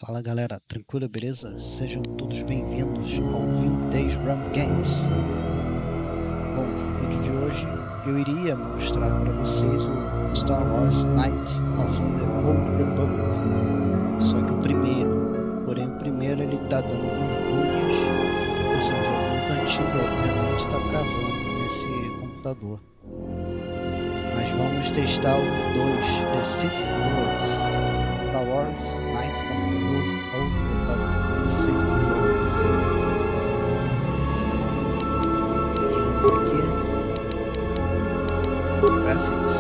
Fala galera, tranquilo, beleza? Sejam todos bem-vindos ao Vintage Run Games. Bom, no vídeo de hoje eu iria mostrar para vocês o Star Wars Knights of the Old Republic. Só que o primeiro ele tá dando alguns bugs. Esse é um jogo muito antigo, obviamente está travando nesse computador. Mas vamos testar o 2, The Sith Wars. Star Wars Knights of the Old Republic. Vocês aqui. Graphics.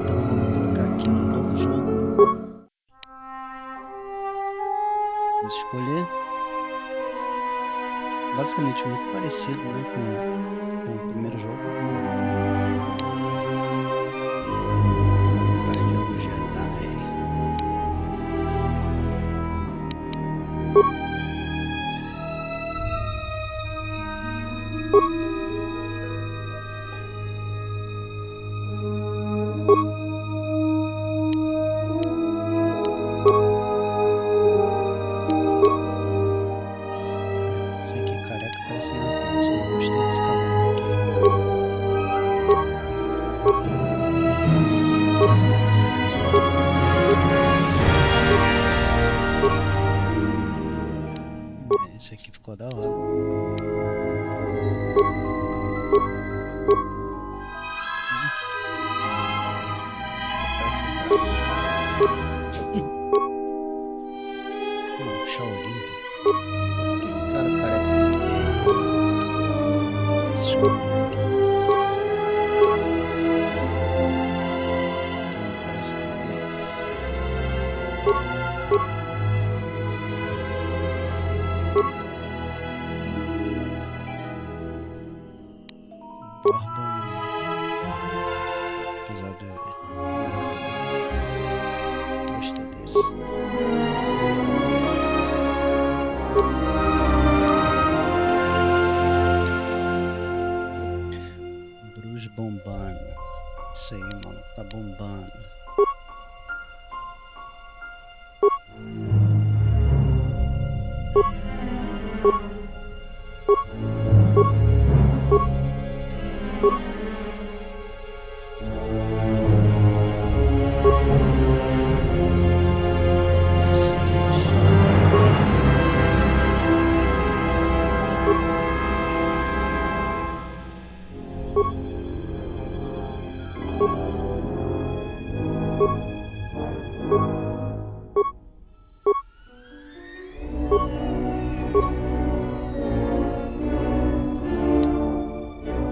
Então vamos colocar aqui um novo jogo. Vamos escolher. Basicamente muito parecido, né, com o primeiro jogo. Guardião Jedi. Esse aqui careca parece minha coisa. Eu gostei desse cabelo aqui. Esse aqui ficou da hora. Shaolin. Aquele cara careca também. Esses cabelos aqui. Parece que episódio. Gostei desse. Bruce bombando. Isso aí, mano. Tá bombando.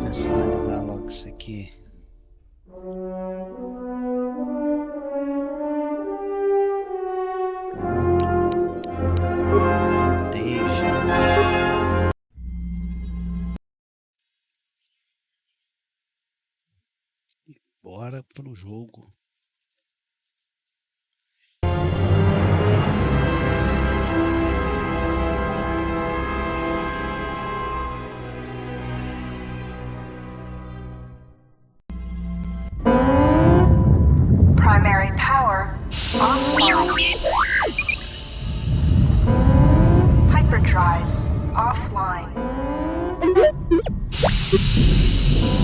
Personalizar logo isso aqui. Deixa. Bora pro jogo. Primary power offline. Hyperdrive offline.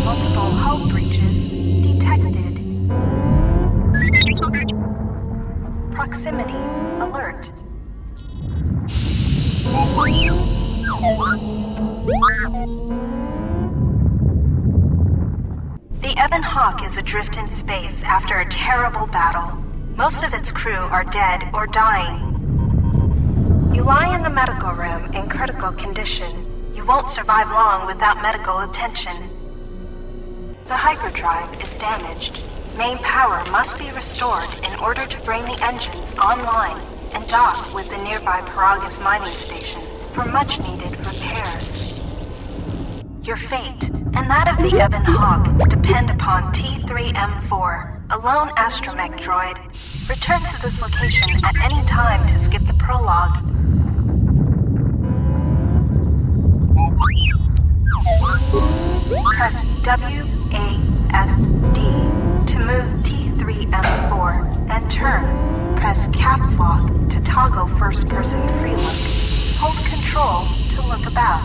Multiple hull breaches detected. Proximity alert. The Ebon Hawk is adrift in space after a terrible battle. Most of its crew are dead or dying. You lie in the medical room in critical condition. You won't survive long without medical attention. The hyperdrive is damaged. Main power must be restored in order to bring the engines online and dock with the nearby Paragus mining station for much-needed repairs. Your fate and that of the Ebon Hawk depend upon T3M4, a lone astromech droid. Return to this location at any time to skip the prologue. Press WASD to move T3M4 and turn. Press caps lock to toggle first person free look. Hold control to look about.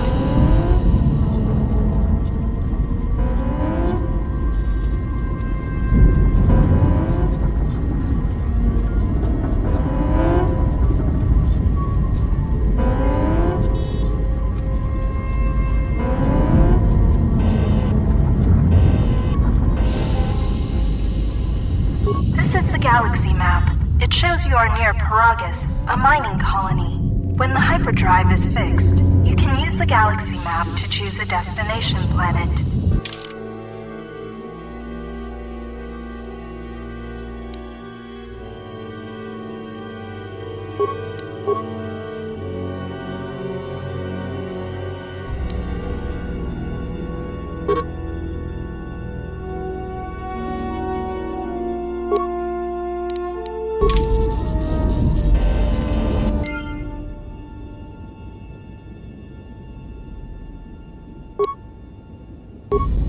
This is the galaxy map. It shows you are near Paragus, a mining colony. When the hyperdrive is fixed, you can use the galaxy map to choose a destination planet.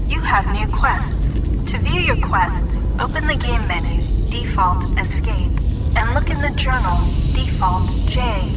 You have new quests. To view your quests, open the game menu, default escape, and look in the journal, default J.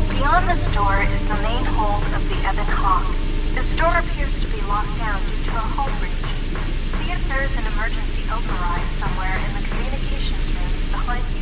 Beyond this door is the main hold of the Ebon Hawk. This door appears to be locked down due to a hull breach. See if there is an emergency override somewhere in the communications room behind you.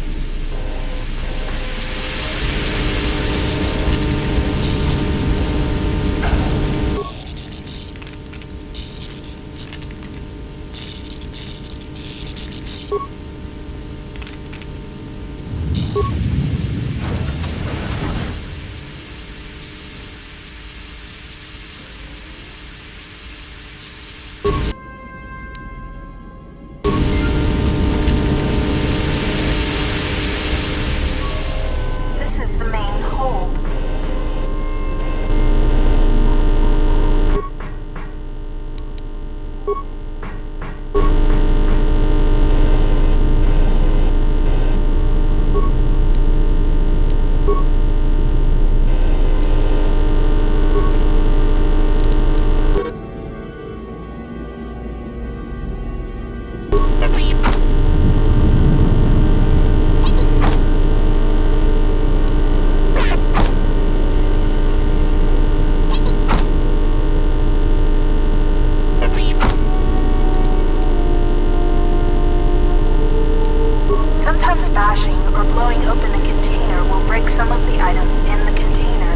Perhaps bashing or blowing open a container will break some of the items in the container,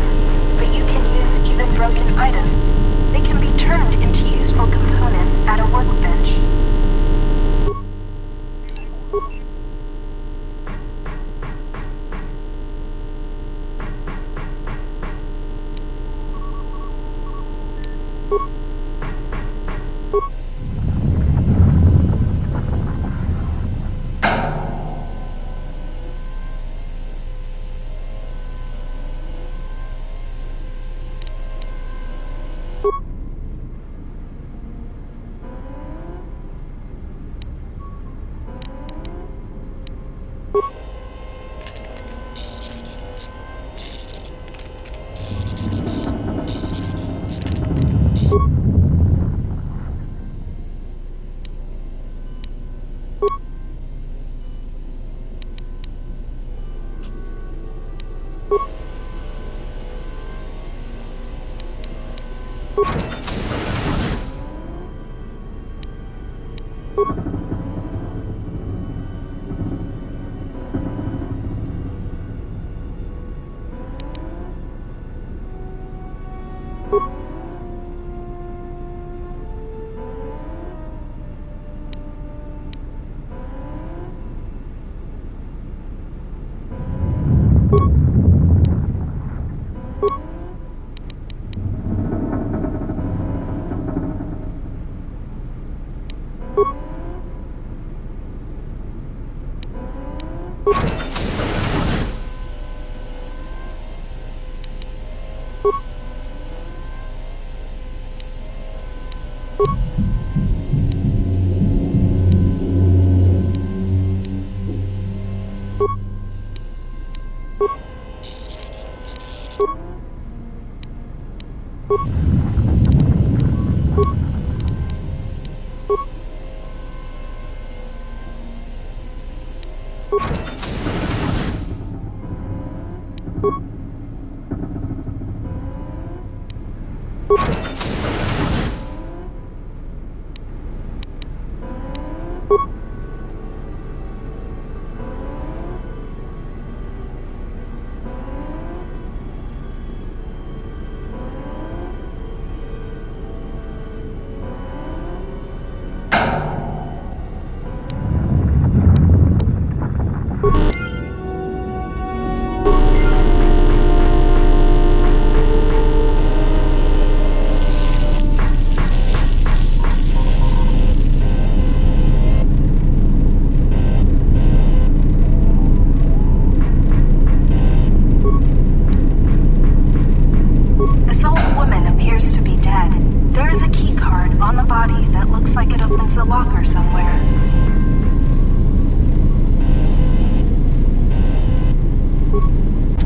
but you can use even broken items. They can be turned into useful components at a workbench.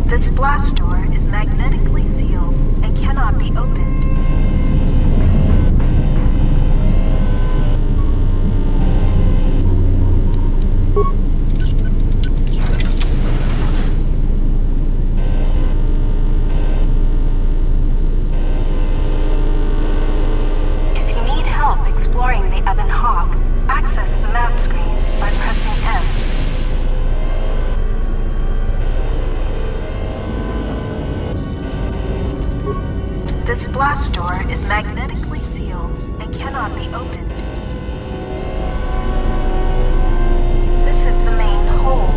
This blast door is magnetically sealed and cannot be opened. If you need help exploring the Ebon Hawk, access the map screen by pressing M. This blast door is magnetically sealed and cannot be opened. This is the main hold.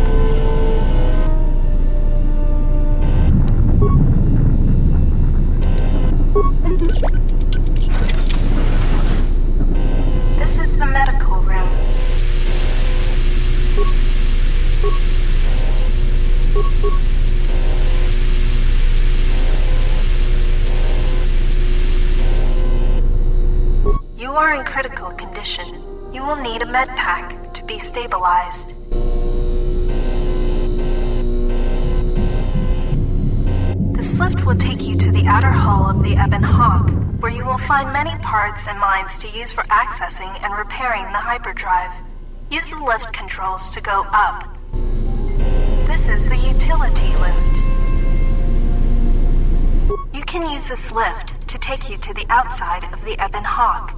This is the medical room. You are in critical condition. You will need a med pack to be stabilized. This lift will take you to the outer hull of the Ebon Hawk, where you will find many parts and lines to use for accessing and repairing the hyperdrive. Use the lift controls to go up. This is the utility lift. You can use this lift to take you to the outside of the Ebon Hawk.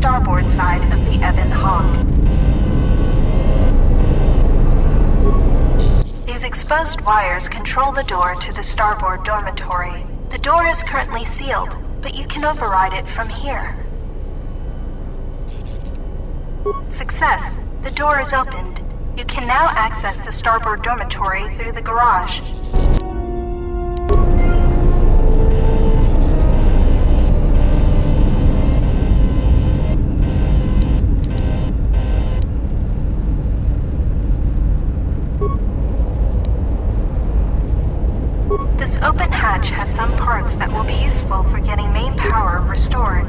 starboard side of the Ebon Hawk. These exposed wires control the door to the starboard dormitory. The door is currently sealed, but you can override it from here. Success! The door is opened. You can now access the starboard dormitory through the garage. This open hatch has some parts that will be useful for getting main power restored.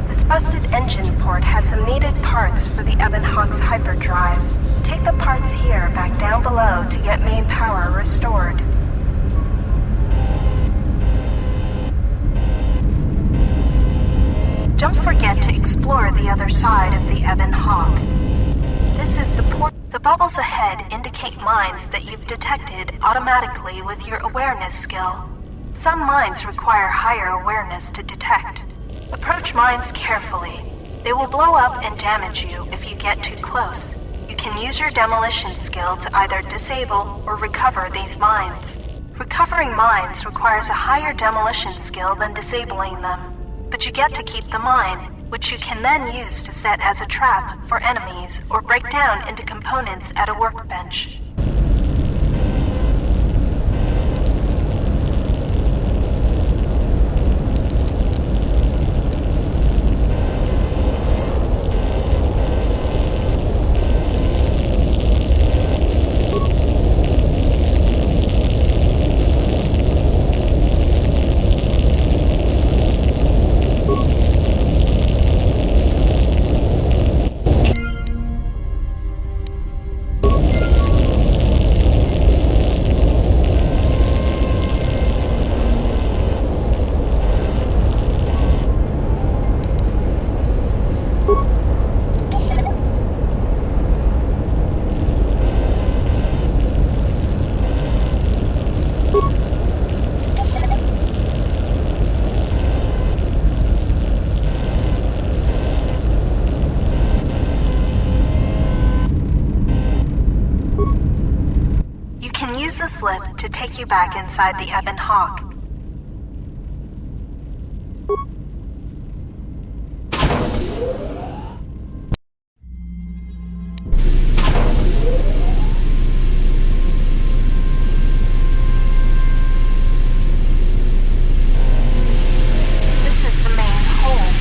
This busted engine port has some needed parts for the Ebon Hawk's hyperdrive. Take the parts here back down below to get main power restored. Don't forget to explore the other side of the Ebon Hawk. This is the port. The bubbles ahead indicate mines that you've detected automatically with your awareness skill. Some mines require higher awareness to detect. Approach mines carefully. They will blow up and damage you if you get too close. You can use your demolition skill to either disable or recover these mines. Recovering mines requires a higher demolition skill than disabling them, but you get to keep the mine, which you can then use to set as a trap for enemies or break down into components at a workbench. Use this lift to take you back inside the Ebon Hawk. This is the main hold.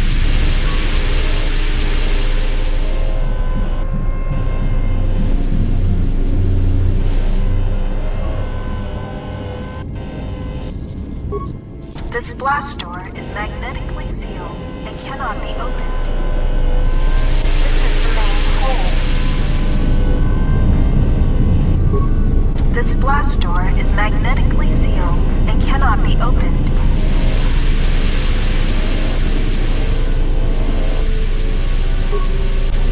This blast door is magnetically sealed and cannot be opened. This is the main hold. This blast door is magnetically sealed and cannot be opened.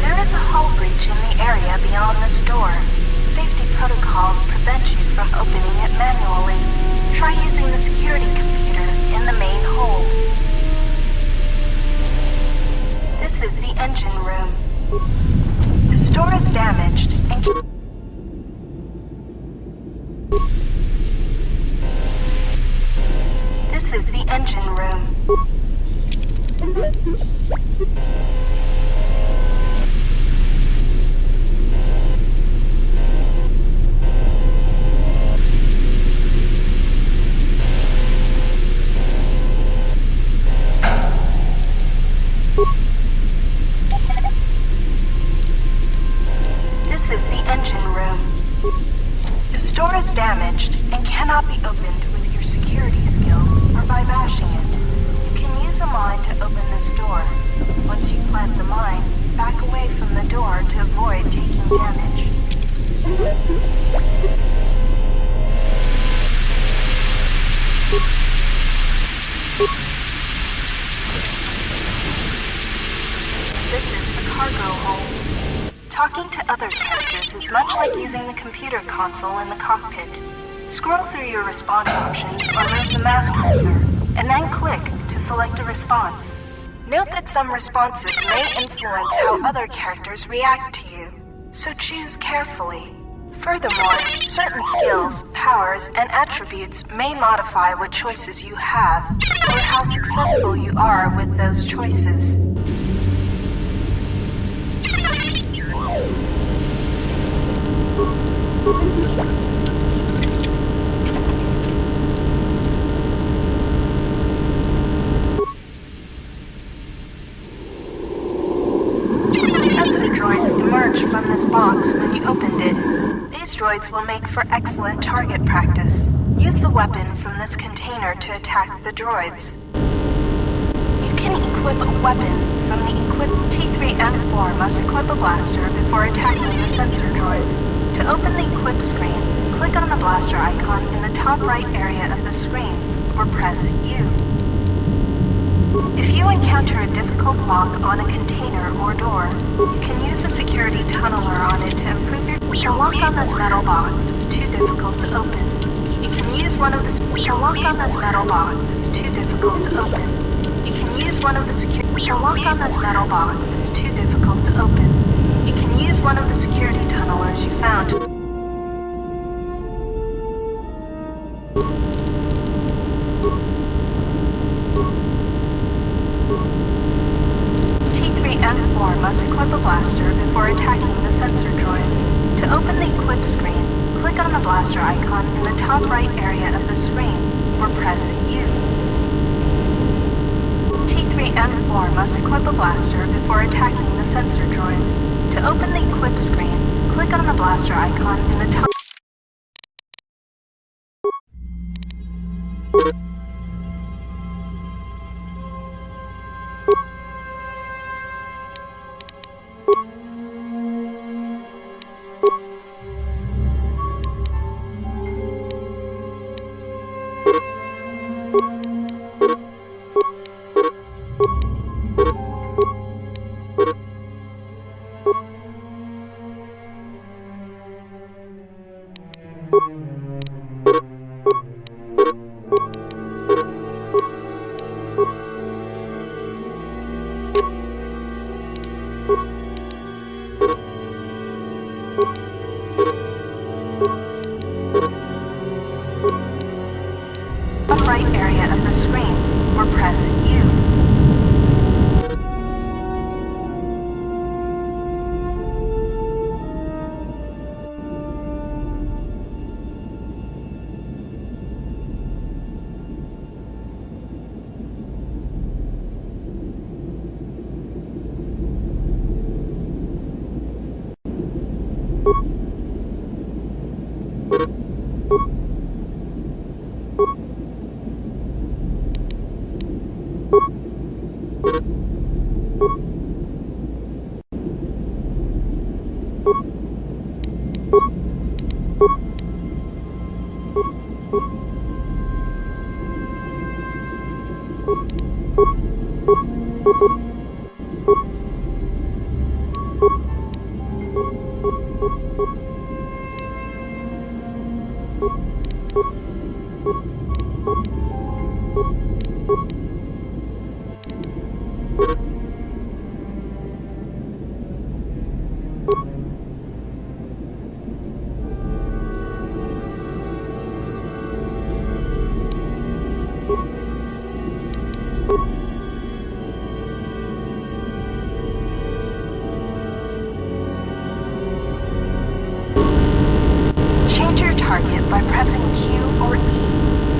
There is a hull breach in the area beyond this door. Safety protocols prevent you from opening it manually. Try using the security computer in the main hold. This is the engine room. This door is damaged and this is the engine room. This is the engine room. This door is damaged and cannot be opened with your security skill or by bashing it. You can use a mine to open this door. Once you plant the mine, back away from the door to avoid taking damage. This is the cargo hold. Talking to other characters is much like using the computer console in the cockpit. Scroll through your response options or move the mouse cursor, and then click to select a response. Note that some responses may influence how other characters react to you, so choose carefully. Furthermore, certain skills, powers, and attributes may modify what choices you have, or how successful you are with those choices. Sensor droids emerged from this box when you opened it. These droids will make for excellent target practice. Use the weapon from this container to attack the droids. You can equip a weapon from the Equip T3M4 must equip a blaster before attacking the sensor droids. To open the equip screen, click on the blaster icon in the top right area of the screen, or press U. If you encounter a difficult lock on a container or door, you can use a security tunneler on it to improve your... The lock on this metal box is too difficult to open. You can use one of the... The lock on this metal box is too difficult to open. You can use one of the security... The lock on this metal box is too difficult to open. You can use one of the security tunnelers you found to... T3M4 must equip a blaster before attacking the sensor droids. To open the equip screen, click on the blaster icon in the top right area of the screen, or press U. T3M4 must equip a blaster before attacking the sensor droids. To open the equip screen, click on the blaster icon in the top... right area of the screen, or press U. Change your target by pressing Q or E,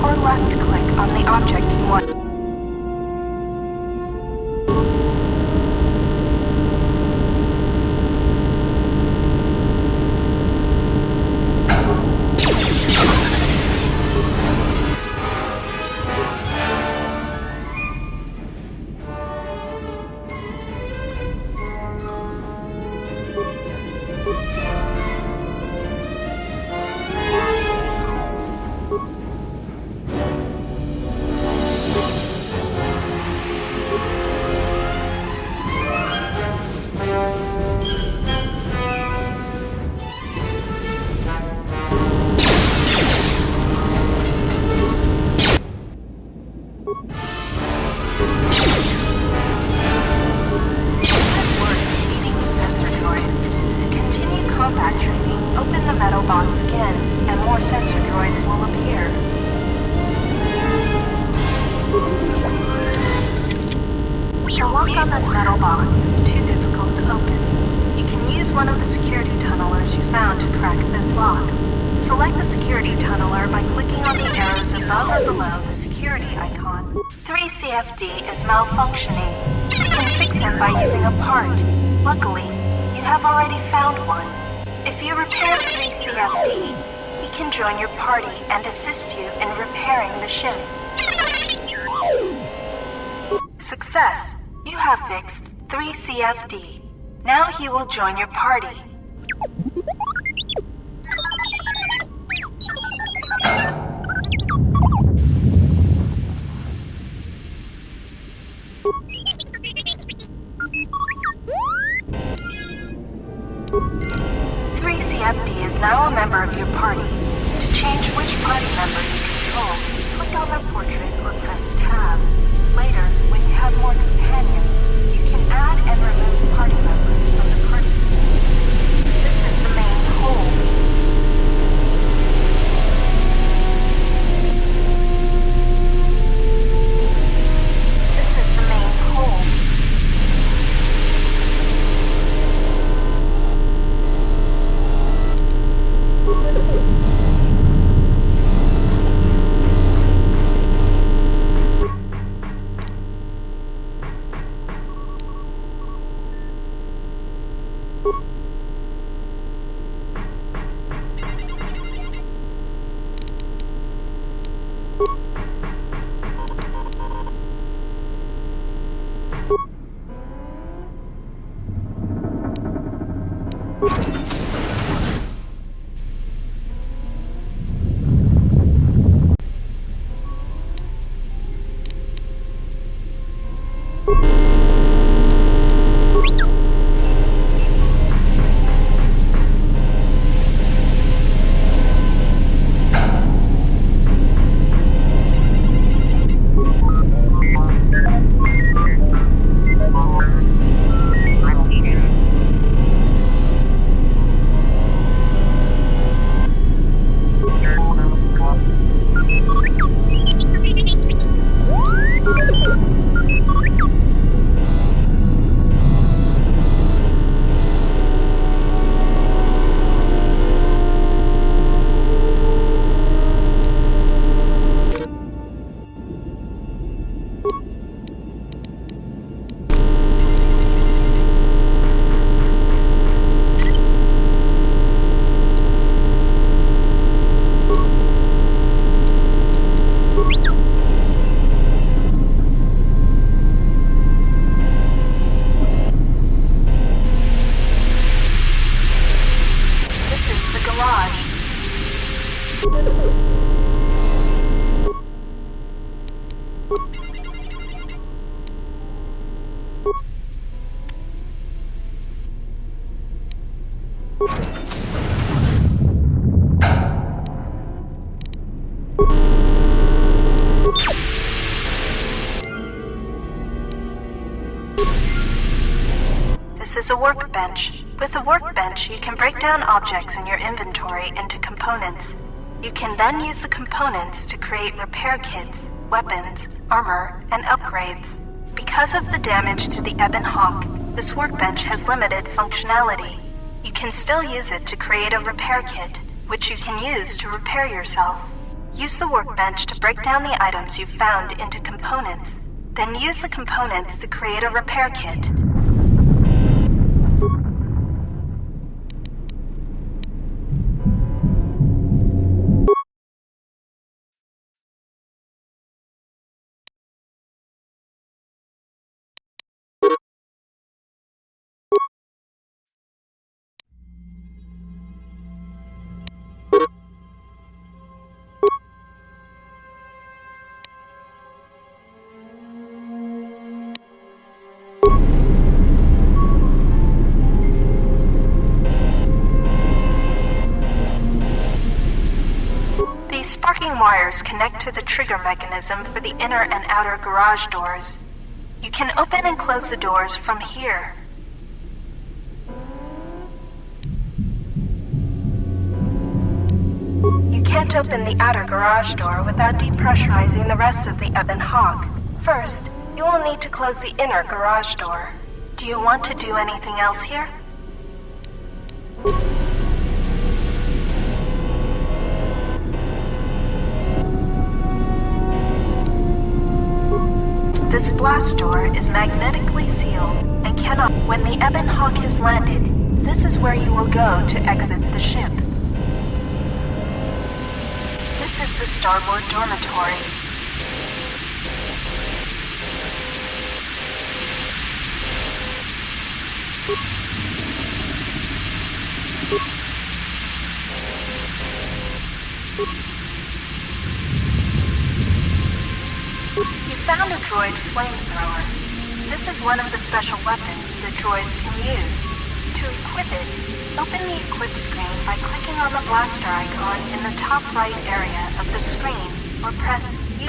or left-click on the object you want. box again, and more sensor droids will appear. The lock on this metal box is too difficult to open. You can use one of the security tunnelers you found to crack this lock. Select the security tunneler by clicking on the arrows above or below the security icon. 3CFD is malfunctioning. You can fix him by using a part. Luckily, you have already found one. If you repair 3CFD, he can join your party and assist you in repairing the ship. Success! You have fixed 3CFD. Now he will join your party. is now a member of your party. To change which party member you control, click on their portrait or press Tab. Later, when you have more companions, you can add and remove party members from the party screen. This is the main hole. This is the main hole. This is a workbench. With a workbench, you can break down objects in your inventory into components. You can then use the components to create repair kits, weapons, armor, and upgrades. Because of the damage to the Ebon Hawk, this workbench has limited functionality. You can still use it to create a repair kit, which you can use to repair yourself. Use the workbench to break down the items you've found into components. Then use the components to create a repair kit. These sparking wires connect to the trigger mechanism for the inner and outer garage doors. You can open and close the doors from here. can't open the outer garage door without depressurizing the rest of the Ebon Hawk. First, you will need to close the inner garage door. Do you want to do anything else here? This blast door is magnetically sealed and cannot. When the Ebon Hawk has landed, this is where you will go to exit the ship. This is the starboard dormitory. You found a droid flamethrower. This is one of the special weapons that droids can use. To equip it, open the equip screen by clicking on the blaster icon in the top right area of the screen, or press U.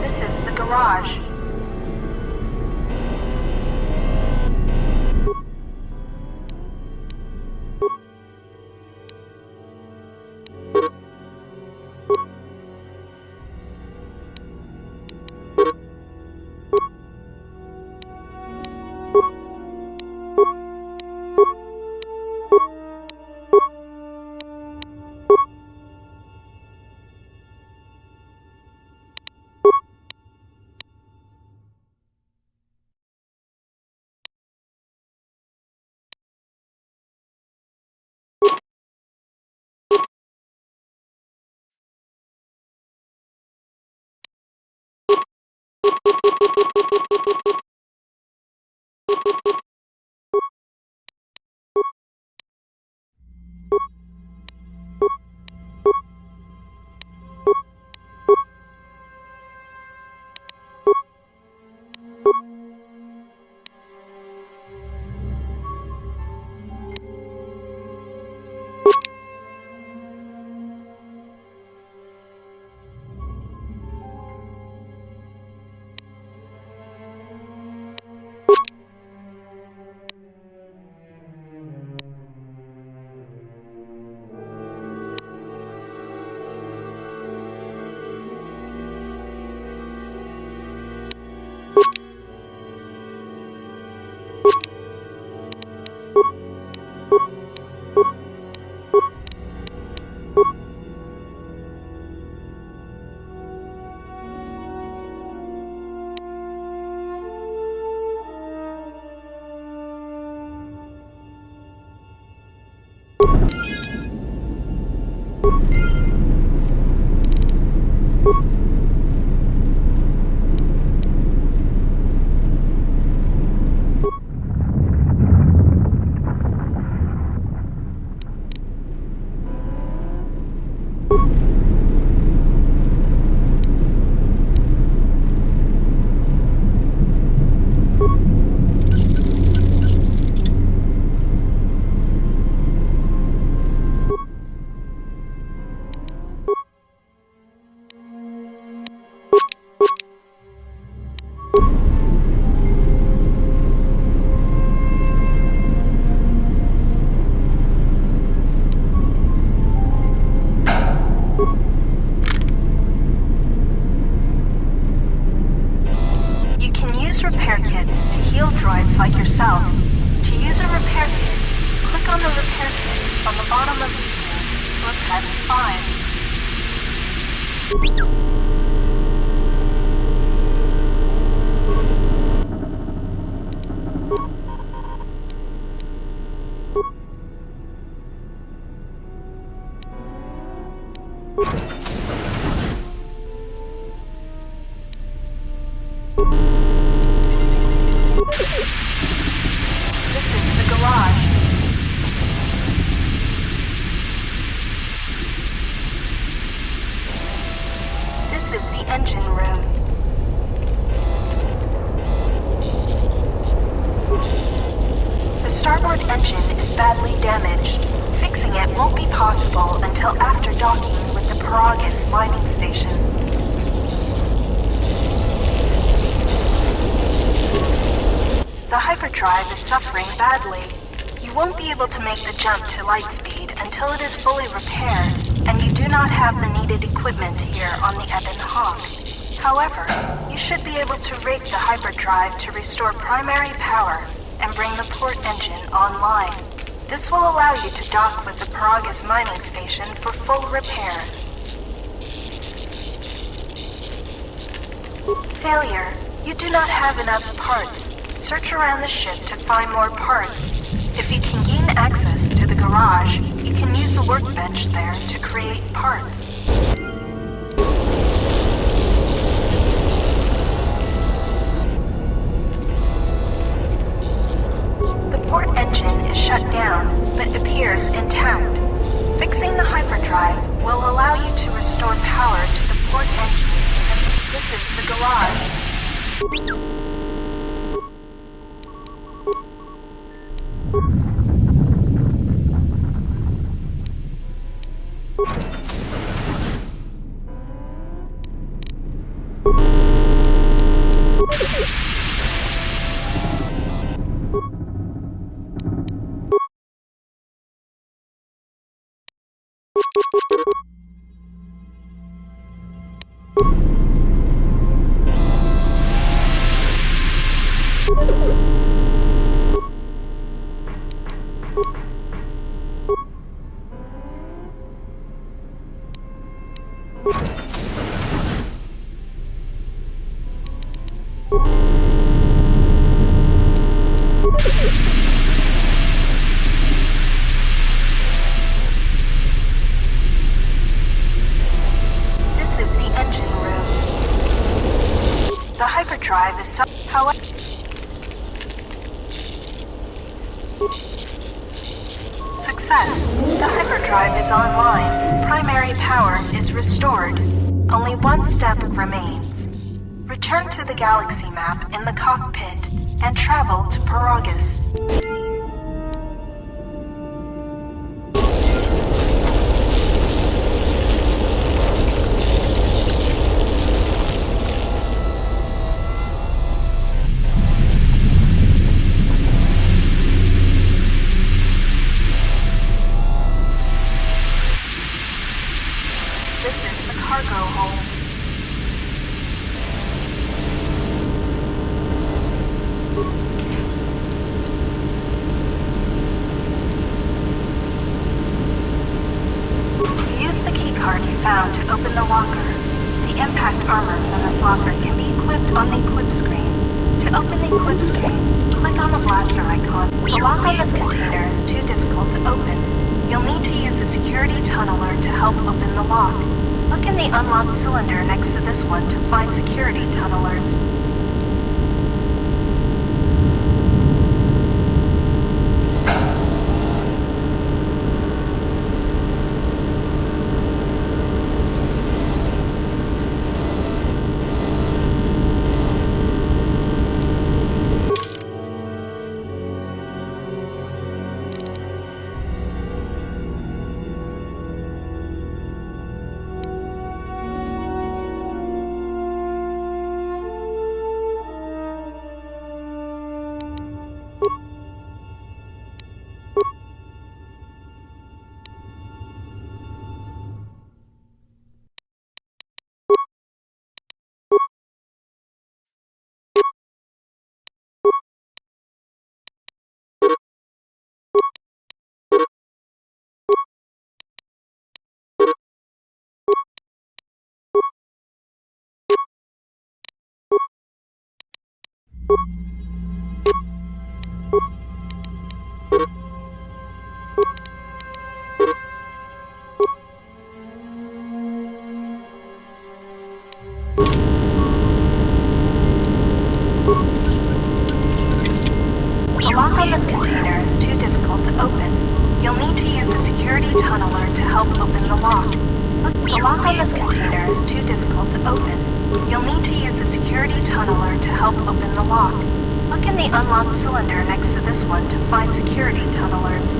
This is the garage. Repair kits to heal droids like yourself. To use a repair kit, click on the repair kit on the bottom of the screen or press 5. This is the garage. This is the engine room. The starboard engine is badly damaged. Fixing it won't be possible until after docking with the Paragus mining station. hyperdrive is suffering badly. You won't be able to make the jump to lightspeed until it is fully repaired, and you do not have the needed equipment here on the Ebon Hawk. However, you should be able to rig the hyperdrive to restore primary power and bring the port engine online. This will allow you to dock with the Paragus mining station for full repairs. Failure. You do not have enough parts. Search around the ship to find more parts. If you can gain access to the garage, you can use the workbench there to create parts. The port engine is shut down, but appears intact. Fixing the hyperdrive will allow you to restore power to the port engine. This is the garage. Hyperdrive is however. Success. The hyperdrive is online. Primary power is restored. Only one step remains. Return to the galaxy map in the cockpit and travel to Paragus. Cylinder next to this one to find security tunnelers. Cylinder next to this one to find security tunnelers.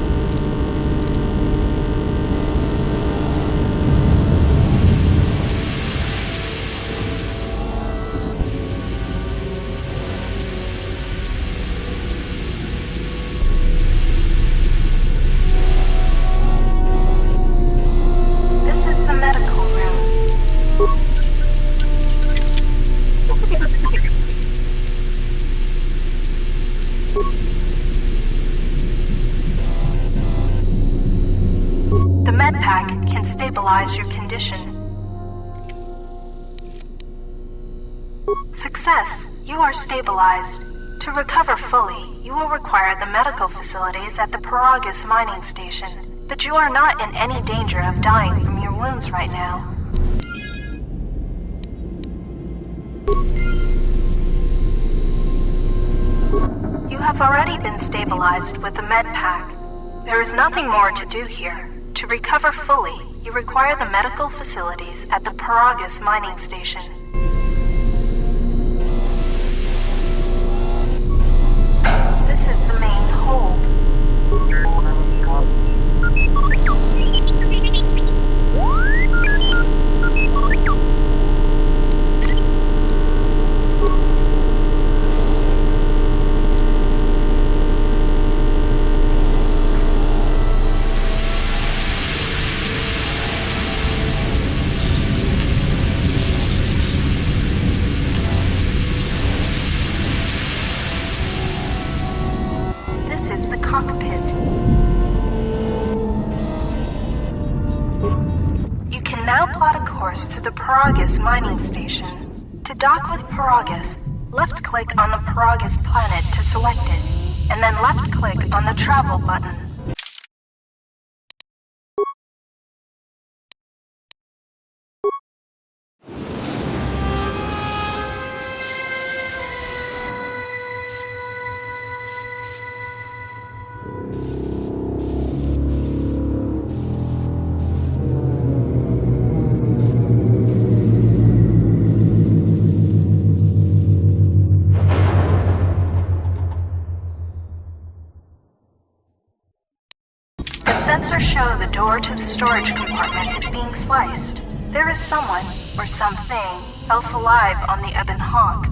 and stabilize your condition. Success! You are stabilized. To recover fully, you will require the medical facilities at the Paragus mining station, but you are not in any danger of dying from your wounds right now. You have already been stabilized with the med pack. There is nothing more to do here. To recover fully, you require the medical facilities at the Paragus mining station. This is the main hold. To the Paragus mining station. To dock with Paragus, left-click on the Paragus planet to select it, and then left-click on the travel button. Sensors show the door to the storage compartment is being sliced. There is someone, or something, else alive on the Ebon Hawk.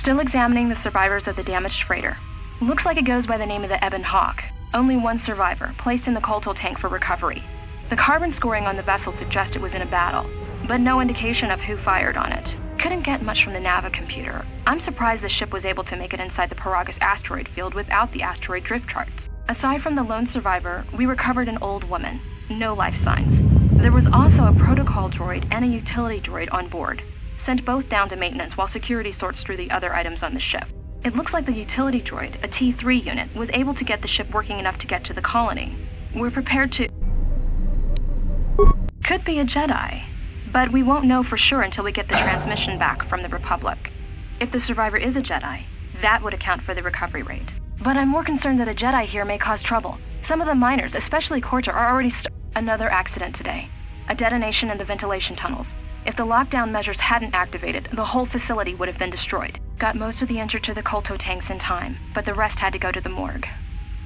Still examining the survivors of the damaged freighter. Looks like it goes by the name of the Ebon Hawk. Only one survivor, placed in the coltal tank for recovery. The carbon scoring on the vessel suggests it was in a battle, but no indication of who fired on it. Couldn't get much from the Nava computer. I'm surprised the ship was able to make it inside the Paragus asteroid field without the asteroid drift charts. Aside from the lone survivor, we recovered an old woman. No life signs. There was also a protocol droid and a utility droid on board. Sent both down to maintenance while security sorts through the other items on the ship. It looks like the utility droid, a T3 unit, was able to get the ship working enough to get to the colony. We're prepared to... Could be a Jedi. But we won't know for sure until we get the transmission back from the Republic. If the survivor is a Jedi, that would account for the recovery rate. But I'm more concerned that a Jedi here may cause trouble. Some of the miners, especially Corta, are already Another accident today. A detonation in the ventilation tunnels. If the lockdown measures hadn't activated, the whole facility would have been destroyed. Got most of the injured to the colto tanks in time, but the rest had to go to the morgue.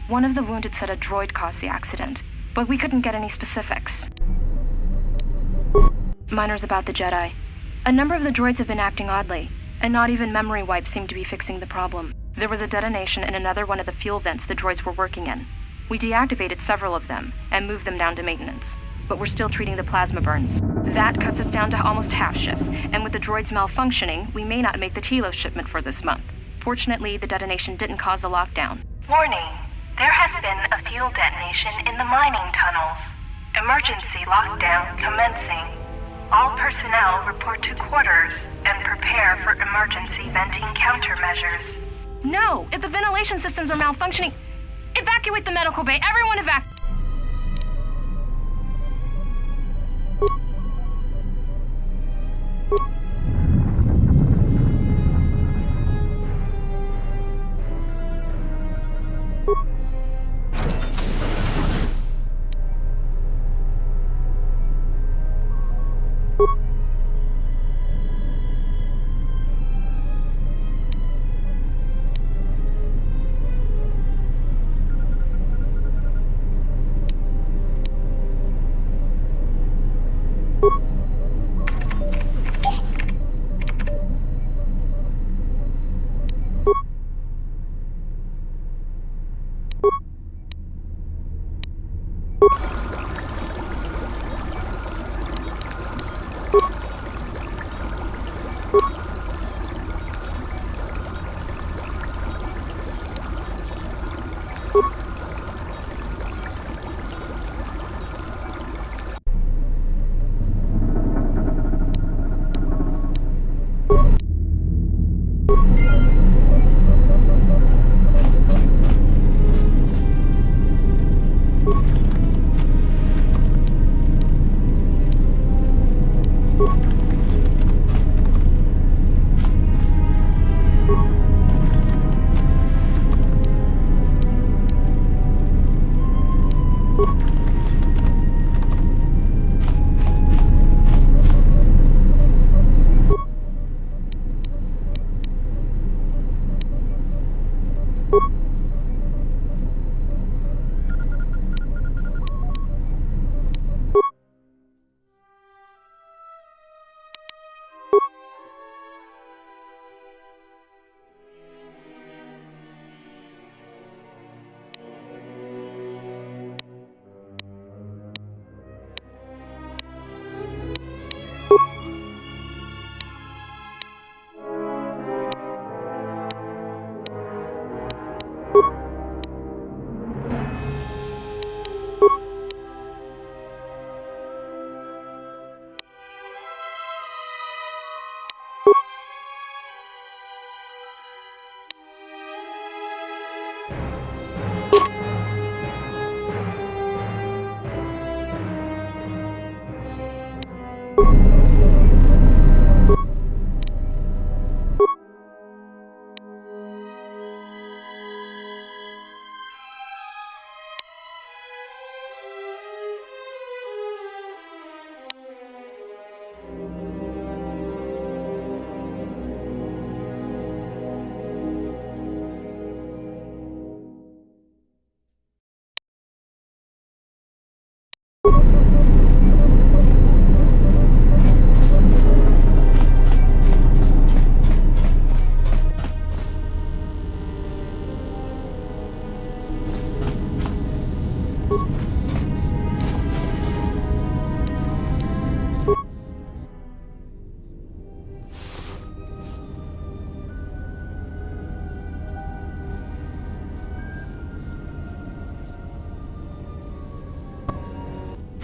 One of the wounded said a droid caused the accident, but we couldn't get any specifics. Minors about the Jedi. A number of the droids have been acting oddly, and not even memory wipes seem to be fixing the problem. There was a detonation in another one of the fuel vents the droids were working in. We deactivated several of them and moved them down to maintenance, but we're still treating the plasma burns. That cuts us down to almost half shifts, and with the droids malfunctioning, we may not make the Telos shipment for this month. Fortunately, the detonation didn't cause a lockdown. Warning. There has been a fuel detonation in the mining tunnels. Emergency lockdown commencing. All personnel report to quarters and prepare for emergency venting countermeasures. No! If the ventilation systems are malfunctioning, evacuate the medical bay! Everyone evacuate!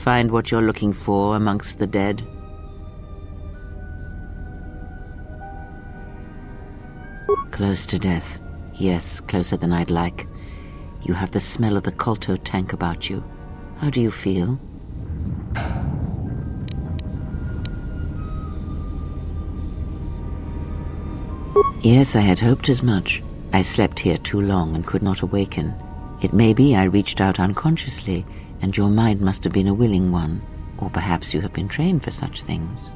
find what you're looking for amongst the dead? Close to death. Yes, closer than I'd like. You have the smell of the colto tank about you. How do you feel? Yes, I had hoped as much. I slept here too long and could not awaken. It may be I reached out unconsciously, and your mind must have been a willing one. Or perhaps you have been trained for such things.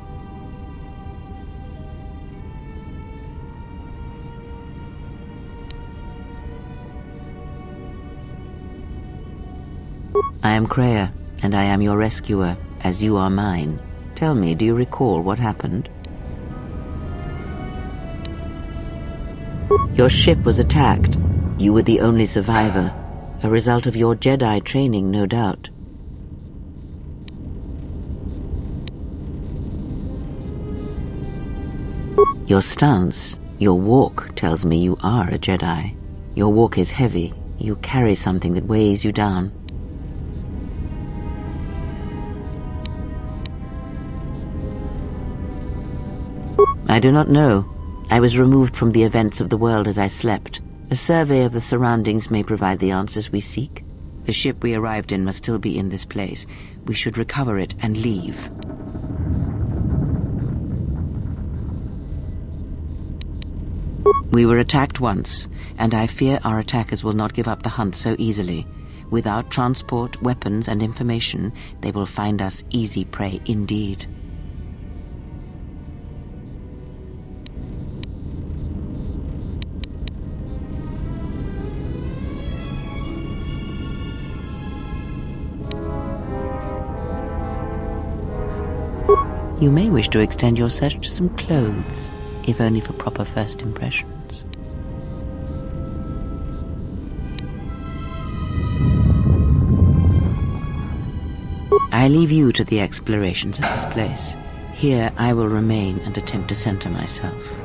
I am Kreia, and I am your rescuer, as you are mine. Tell me, do you recall what happened? Your ship was attacked. You were the only survivor. A result of your Jedi training, no doubt. Your stance, your walk tells me you are a Jedi. Your walk is heavy. You carry something that weighs you down. I do not know. I was removed from the events of the world as I slept. A survey of the surroundings may provide the answers we seek. The ship we arrived in must still be in this place. We should recover it and leave. We were attacked once, and I fear our attackers will not give up the hunt so easily. Without transport, weapons, and information, they will find us easy prey indeed. You may wish to extend your search to some clothes, if only for proper first impressions. I leave you to the explorations of this place. Here I will remain and attempt to center myself.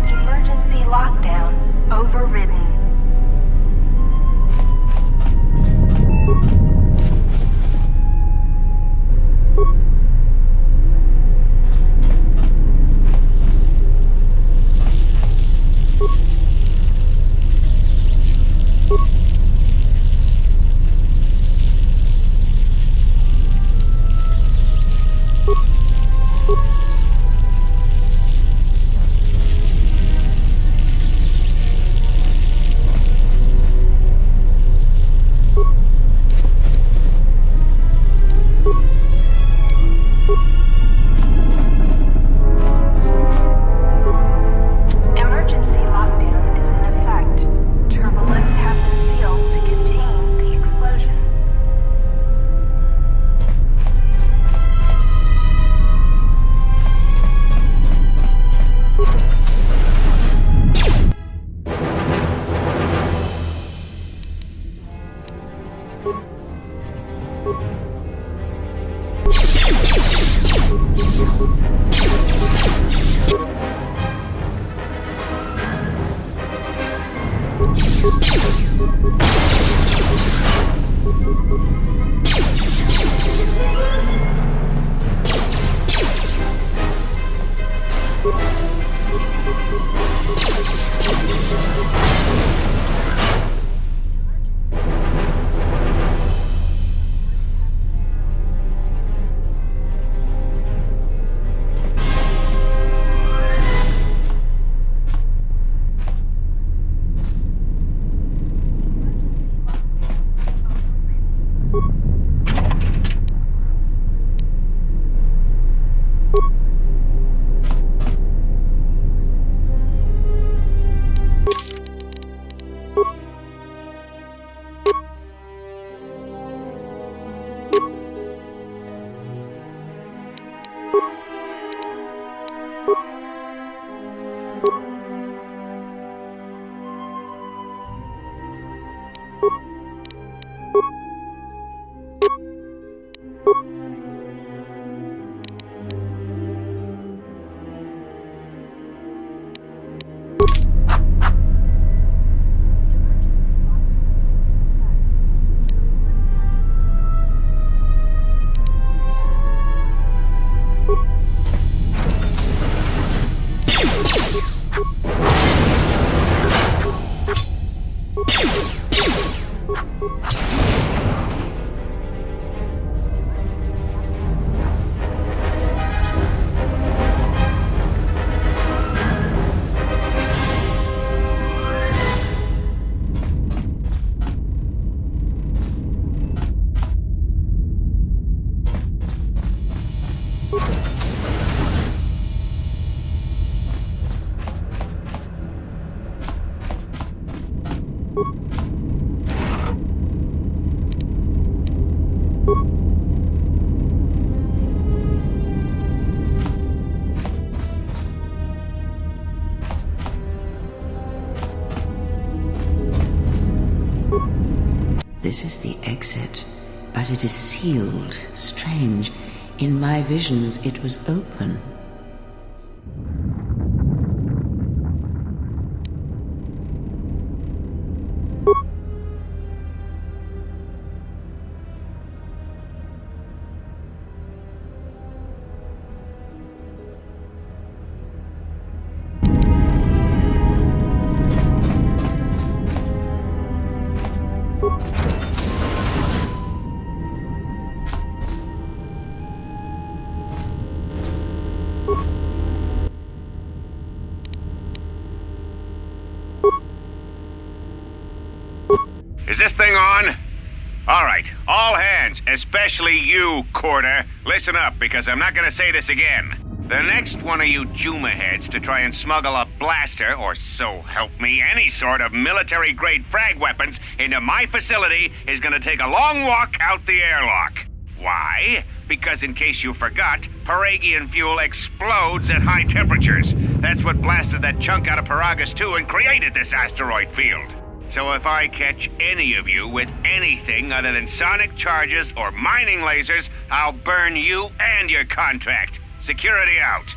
Emergency lockdown overridden. This is the exit, but it is sealed. Strange. In my visions, it was open. Is this thing on? All right, all hands, especially you, Corder. Listen up, because I'm not gonna say this again. The next one of you Juma heads to try and smuggle a blaster, or so help me, any sort of military-grade frag weapons into my facility is gonna take a long walk out the airlock. Why? Because in case you forgot, Paragian fuel explodes at high temperatures. That's what blasted that chunk out of Paragus 2 and created this asteroid field. So if I catch any of you with anything other than sonic charges or mining lasers, I'll burn you and your contract. Security out.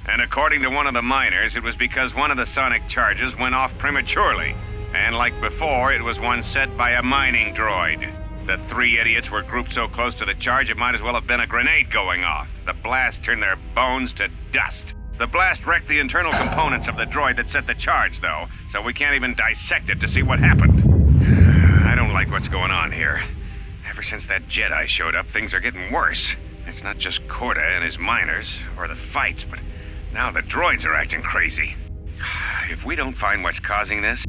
And according to one of the miners, it was because one of the sonic charges went off prematurely. And like before, it was one set by a mining droid. The three idiots were grouped so close to the charge it might as well have been a grenade going off. The blast turned their bones to dust. The blast wrecked the internal components of the droid that set the charge, though, so we can't even dissect it to see what happened. I don't like what's going on here. Ever since that Jedi showed up, things are getting worse. It's not just Corda and his miners, or the fights, but now the droids are acting crazy. If we don't find what's causing this...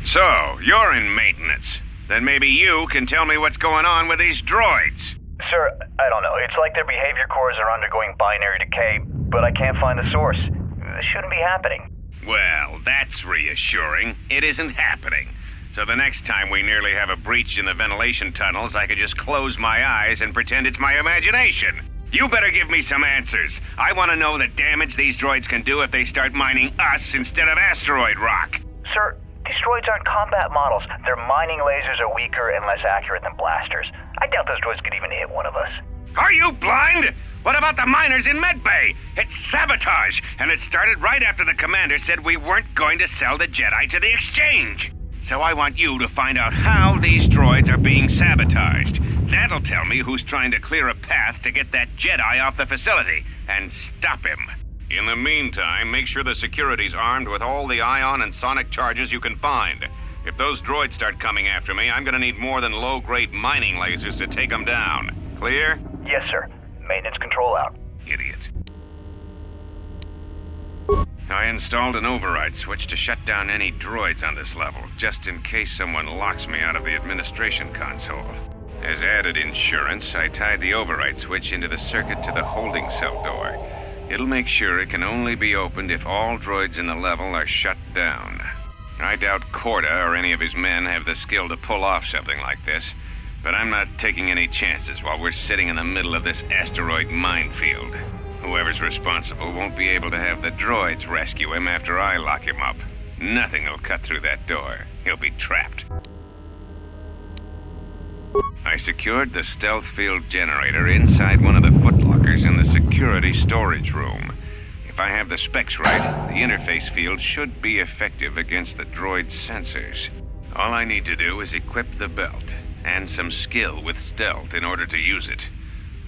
So, you're in maintenance. Then maybe you can tell me what's going on with these droids. Sir, I don't know. It's like their behavior cores are undergoing binary decay, but I can't find the source. This shouldn't be happening. Well, that's reassuring. It isn't happening. So the next time we nearly have a breach in the ventilation tunnels, I could just close my eyes and pretend it's my imagination. You better give me some answers. I want to know the damage these droids can do if they start mining us instead of asteroid rock. Sir, these droids aren't combat models. Their mining lasers are weaker and less accurate than blasters. I doubt those droids could even hit one of us. Are you blind? What about the miners in Medbay? It's sabotage, and it started right after the commander said we weren't going to sell the Jedi to the exchange. So I want you to find out how these droids are being sabotaged. That'll tell me who's trying to clear a path to get that Jedi off the facility and stop him. In the meantime, make sure the security's armed with all the ion and sonic charges you can find. If those droids start coming after me, I'm gonna need more than low-grade mining lasers to take them down. Clear? Yes, sir. Maintenance control out. Idiot. I installed an override switch to shut down any droids on this level, just in case someone locks me out of the administration console. As added insurance, I tied the override switch into the circuit to the holding cell door. It'll make sure it can only be opened if all droids in the level are shut down. I doubt Corda or any of his men have the skill to pull off something like this, But I'm not taking any chances while we're sitting in the middle of this asteroid minefield. Whoever's responsible won't be able to have the droids rescue him after I lock him up. Nothing will cut through that door. He'll be trapped. I secured the stealth field generator inside one of the footlockers in the security storage room. If I have the specs right, the interface field should be effective against the droid's sensors. All I need to do is equip the belt, and some skill with stealth in order to use it.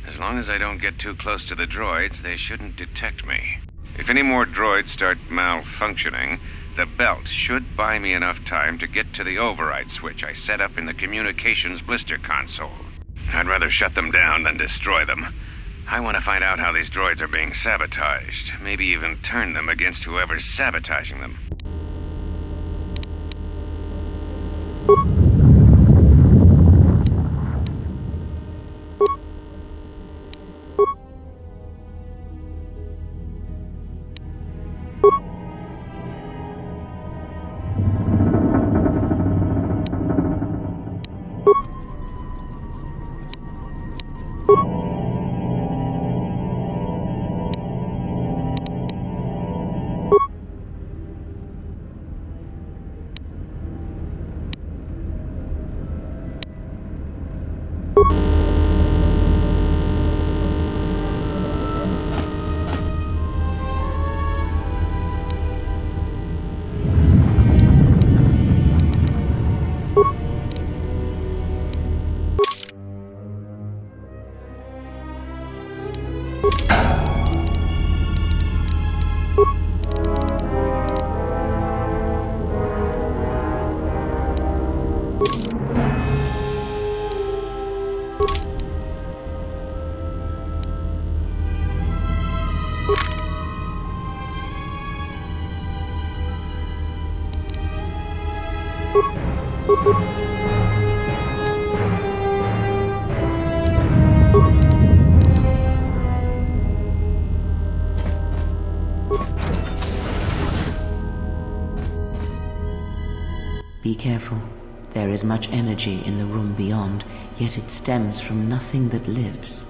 As long as I don't get too close to the droids, they shouldn't detect me. If any more droids start malfunctioning, the belt should buy me enough time to get to the override switch I set up in the communications blister console. I'd rather shut them down than destroy them. I want to find out how these droids are being sabotaged, maybe even turn them against whoever's sabotaging them. Be careful. There is much energy in the room beyond, yet it stems from nothing that lives.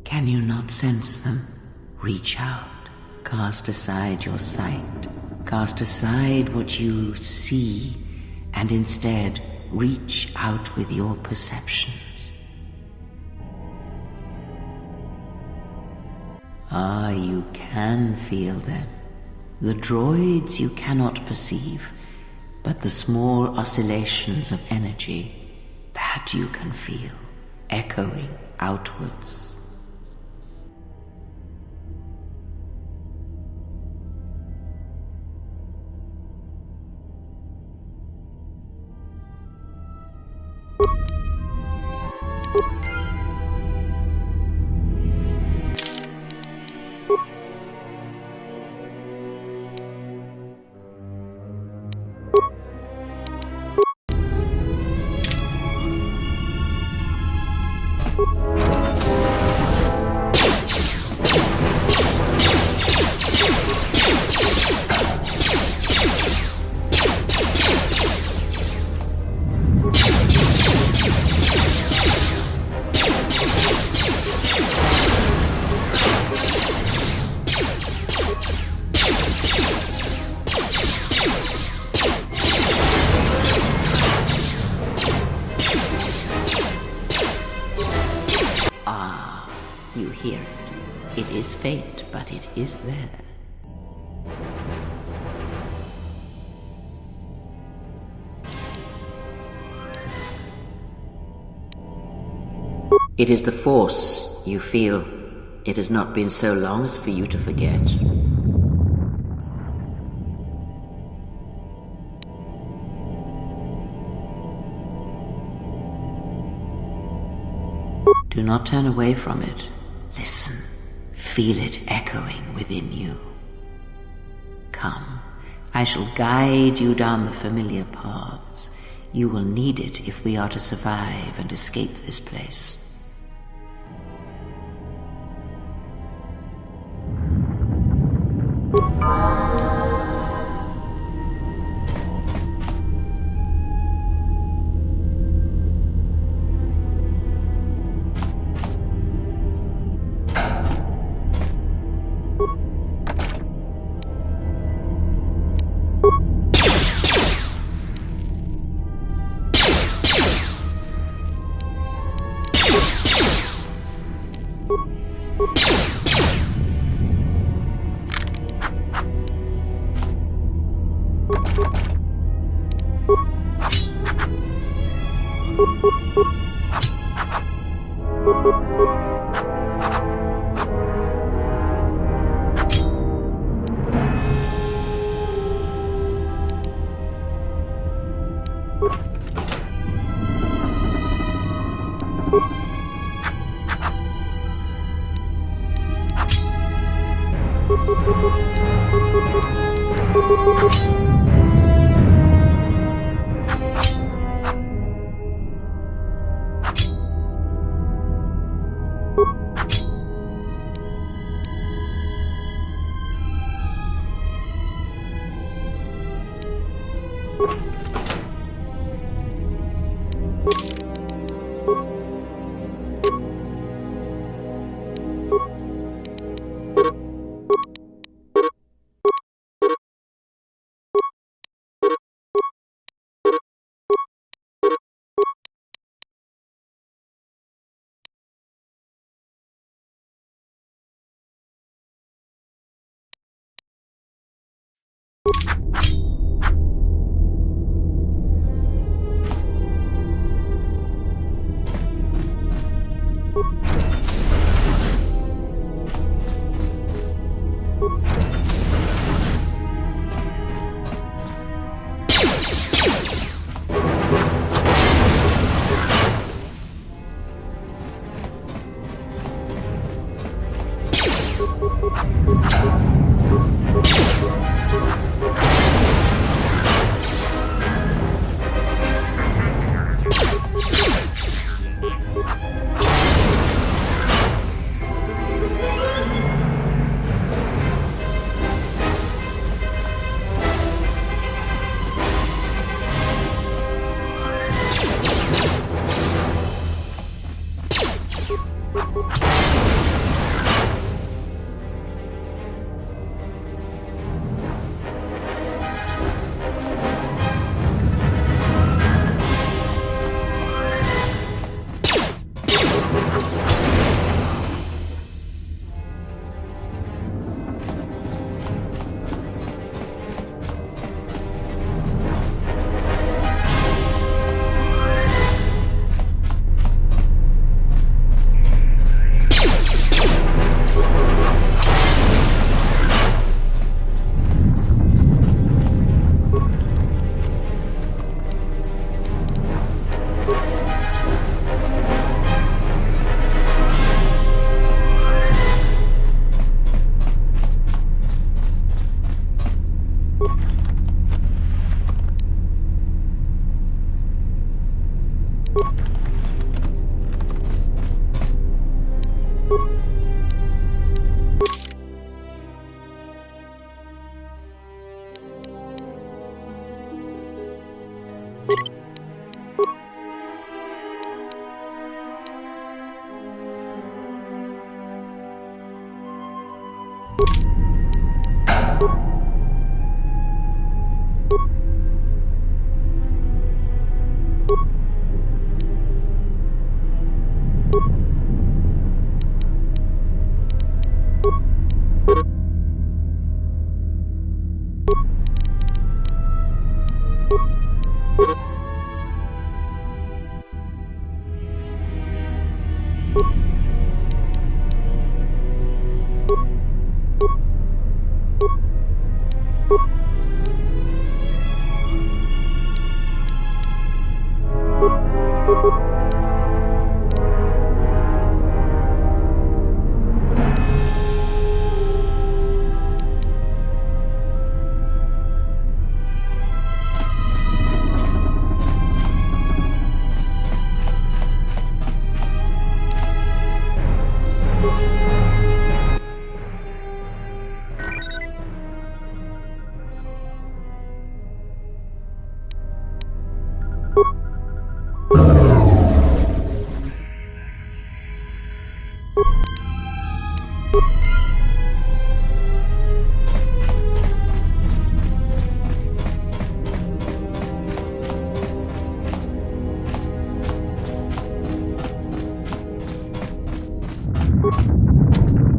Can you not sense them? Reach out. Cast aside your sight. Cast aside what you see, and instead reach out with your perceptions. Ah, you can feel them. The droids you cannot perceive, but the small oscillations of energy, that you can feel, echoing outwards. You hear it. It is faint, but it is there. It is the Force you feel. It has not been so long as for you to forget. Do not turn away from it. Listen. Feel it echoing within you. Come, I shall guide you down the familiar paths. You will need it if we are to survive and escape this place.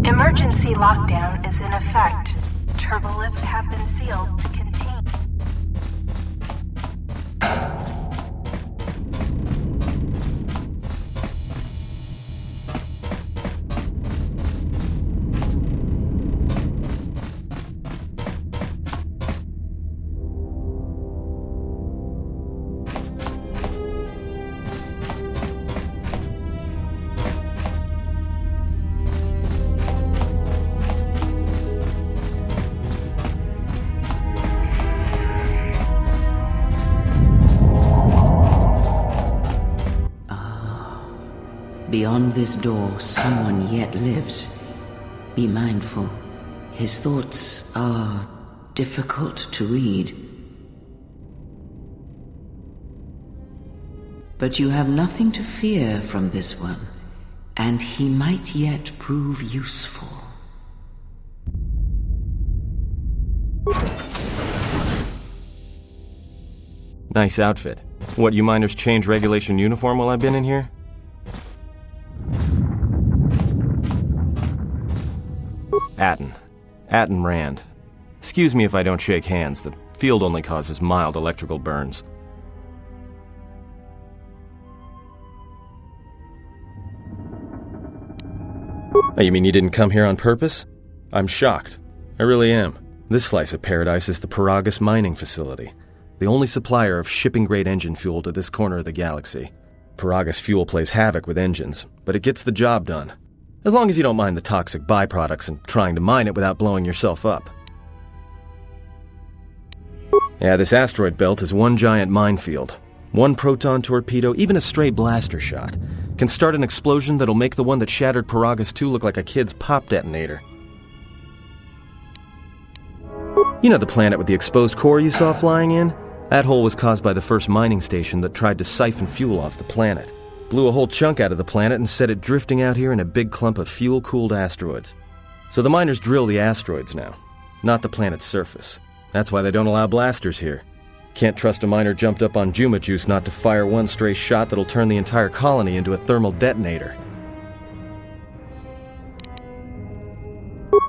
Emergency lockdown is in effect. Turbolifts have been sealed to contain. Beyond this door, someone yet lives. Be mindful. His thoughts are difficult to read. But you have nothing to fear from this one, and he might yet prove useful. Nice outfit. What, you miners change regulation uniform while I've been in here? Atten Rand. Excuse me if I don't shake hands. The field only causes mild electrical burns. Oh, you mean you didn't come here on purpose? I'm shocked. I really am. This slice of paradise is the Paragus mining facility, the only supplier of shipping-grade engine fuel to this corner of the galaxy. Paragus fuel plays havoc with engines, but it gets the job done. As long as you don't mind the toxic byproducts and trying to mine it without blowing yourself up. Yeah, this asteroid belt is one giant minefield. One proton torpedo, even a stray blaster shot, can start an explosion that'll make the one that shattered Paragus 2 look like a kid's pop detonator. You know the planet with the exposed core you saw flying in? That hole was caused by the first mining station that tried to siphon fuel off the planet. Blew a whole chunk out of the planet and set it drifting out here in a big clump of fuel-cooled asteroids. So the miners drill the asteroids now, not the planet's surface. That's why they don't allow blasters here. Can't trust a miner jumped up on Juma juice not to fire one stray shot that'll turn the entire colony into a thermal detonator.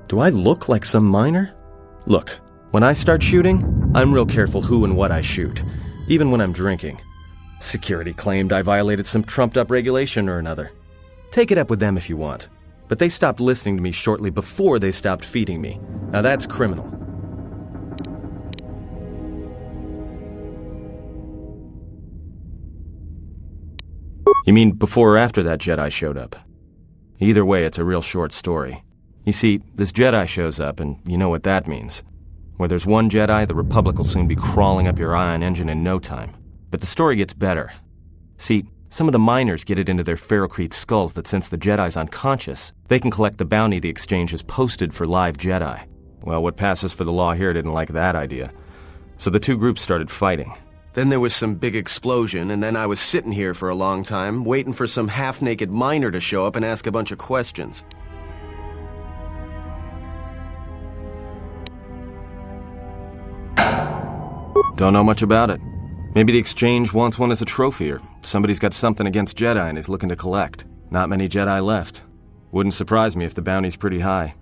Do I look like some miner? Look, when I start shooting, I'm real careful who and what I shoot, even when I'm drinking. Security claimed I violated some trumped-up regulation or another. Take it up with them if you want, but they stopped listening to me shortly before they stopped feeding me. Now that's criminal. You mean before or after that Jedi showed up? Either way, it's a real short story. You see, this Jedi shows up, and you know what that means. Where there's one Jedi, the Republic will soon be crawling up your ion engine in no time. But the story gets better. See, some of the miners get it into their ferrocrete skulls that since the Jedi's unconscious, they can collect the bounty the exchange has posted for live Jedi. Well, what passes for the law here didn't like that idea. So the two groups started fighting. Then there was some big explosion, and then I was sitting here for a long time, waiting for some half-naked miner to show up and ask a bunch of questions. Don't know much about it. Maybe the exchange wants one as a trophy, or somebody's got something against Jedi and is looking to collect. Not many Jedi left. Wouldn't surprise me if the bounty's pretty high.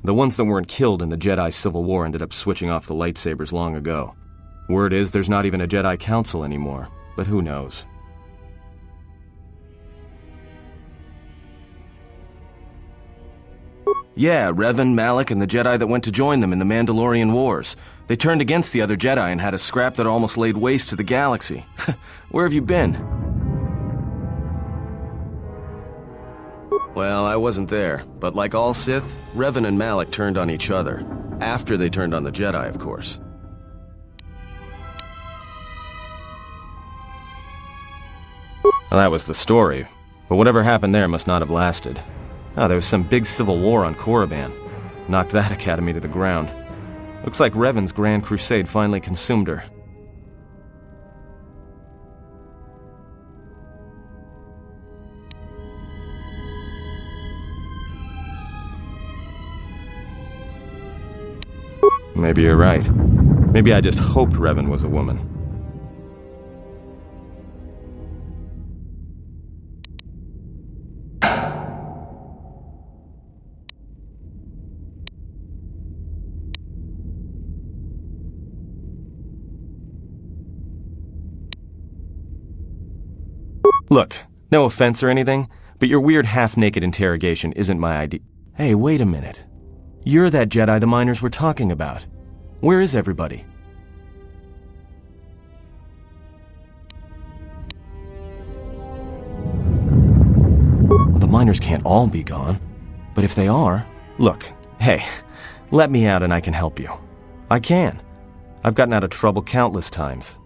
The ones that weren't killed in the Jedi Civil War ended up switching off the lightsabers long ago. Word is there's not even a Jedi Council anymore, but who knows? Yeah, Revan, Malak, and the Jedi that went to join them in the Mandalorian Wars. They turned against the other Jedi and had a scrap that almost laid waste to the galaxy. Where have you been? Well, I wasn't there, but like all Sith, Revan and Malak turned on each other. After they turned on the Jedi, of course. Well, that was the story, but whatever happened there must not have lasted. Oh, there was some big civil war on Korriban. Knocked that academy to the ground. Looks like Revan's grand crusade finally consumed her. Maybe you're right. Maybe I just hoped Revan was a woman. Look, no offense or anything, but your weird half-naked interrogation isn't my idea. Hey, wait a minute. You're that Jedi the miners were talking about. Where is everybody? Well, the miners can't all be gone. But if they are... Look, hey, let me out and I can help you. I can. I've gotten out of trouble countless times.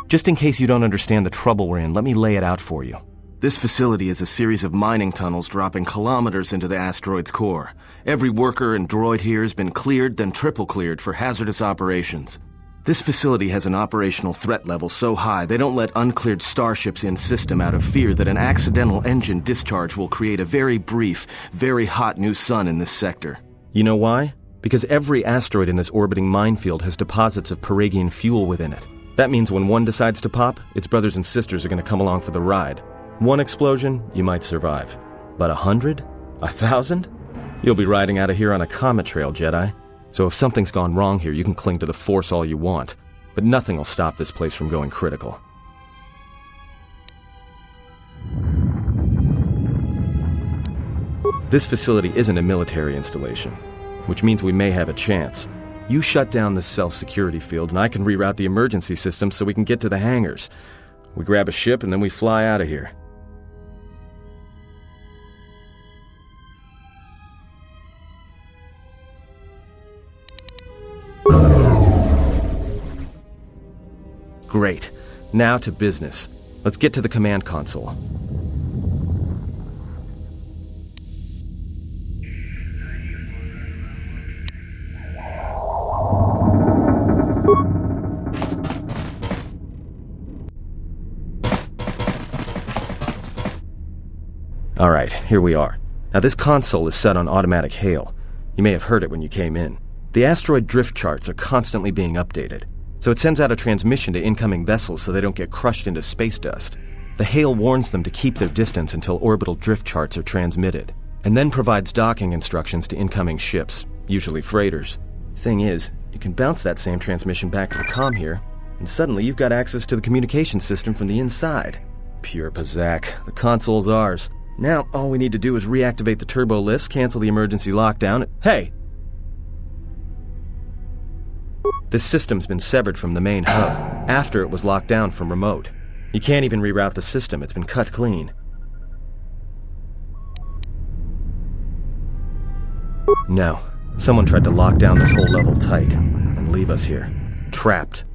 Just in case you don't understand the trouble we're in, let me lay it out for you. This facility is a series of mining tunnels dropping kilometers into the asteroid's core. Every worker and droid here has been cleared, then triple cleared for hazardous operations. This facility has an operational threat level so high they don't let uncleared starships in system out of fear that an accidental engine discharge will create a very brief, very hot new sun in this sector. You know why? Because every asteroid in this orbiting minefield has deposits of Paragian fuel within it. That means when one decides to pop, its brothers and sisters are going to come along for the ride. One explosion, you might survive. But 100? 1,000? You'll be riding out of here on a comet trail, Jedi. So if something's gone wrong here, you can cling to the Force all you want, but nothing will stop this place from going critical. This facility isn't a military installation, which means we may have a chance. You shut down this cell security field, and I can reroute the emergency system so we can get to the hangars. We grab a ship, and then we fly out of here. Great. Now to business. Let's get to the command console. Alright, here we are. Now this console is set on automatic hail. You may have heard it when you came in. The asteroid drift charts are constantly being updated, so it sends out a transmission to incoming vessels so they don't get crushed into space dust. The hail warns them to keep their distance until orbital drift charts are transmitted, and then provides docking instructions to incoming ships, usually freighters. Thing is, you can bounce that same transmission back to the comm here, and suddenly you've got access to the communication system from the inside. Pure Pazak. The console's ours. Now, all we need to do is reactivate the turbo lifts, cancel the emergency lockdown. Hey! This system's been severed from the main hub, after it was locked down from remote. You can't even reroute the system, it's been cut clean. No, someone tried to lock down this whole level tight, and leave us here, trapped.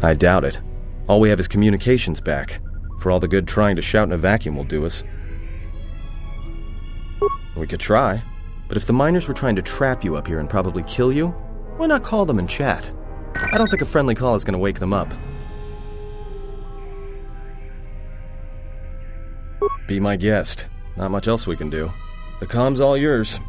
I doubt it. All we have is communications back. For all the good trying to shout in a vacuum will do us. We could try. But if the miners were trying to trap you up here and probably kill you, why not call them and chat? I don't think a friendly call is going to wake them up. Be my guest. Not much else we can do. The comm's all yours.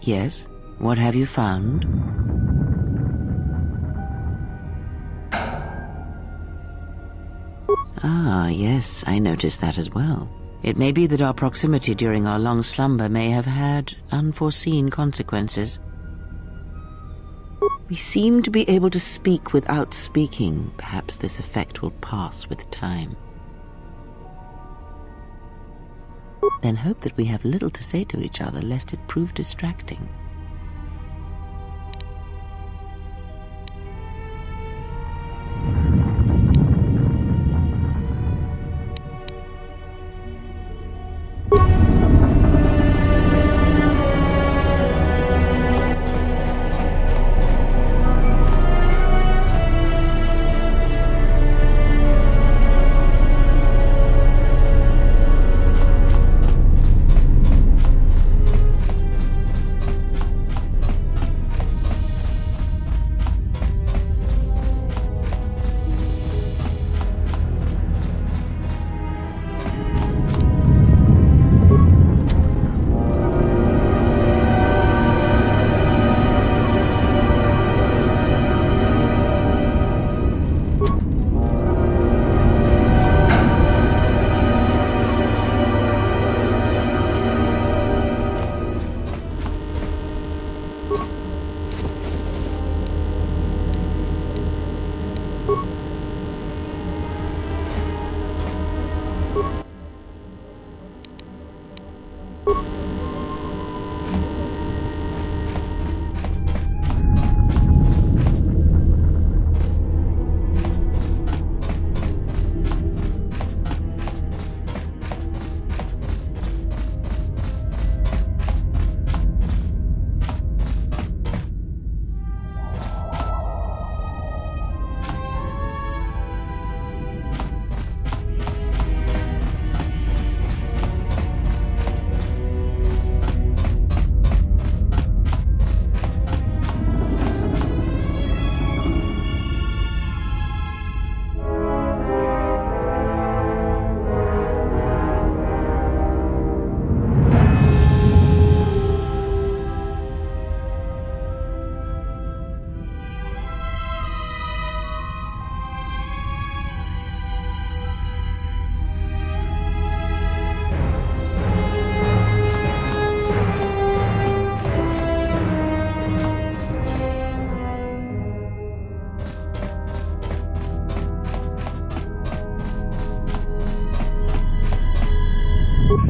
Yes? What have you found? Ah, yes, I noticed that as well. It may be that our proximity during our long slumber may have had unforeseen consequences. We seem to be able to speak without speaking. Perhaps this effect will pass with time. Then hope that we have little to say to each other, lest it prove distracting.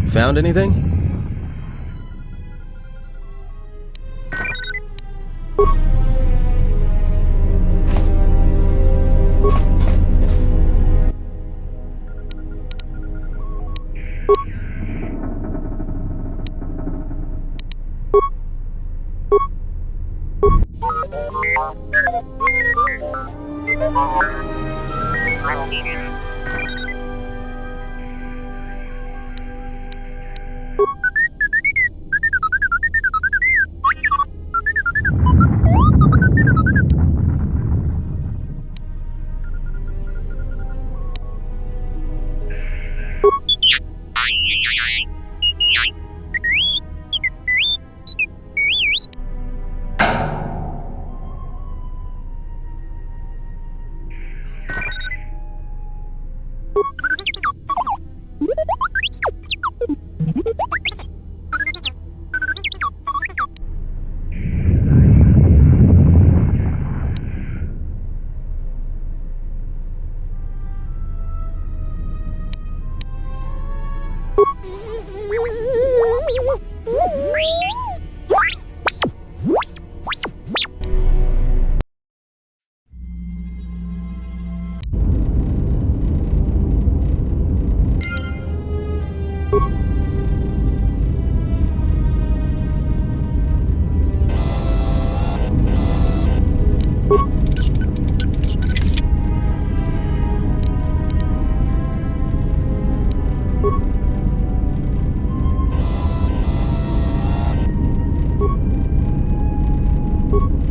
Found anything? you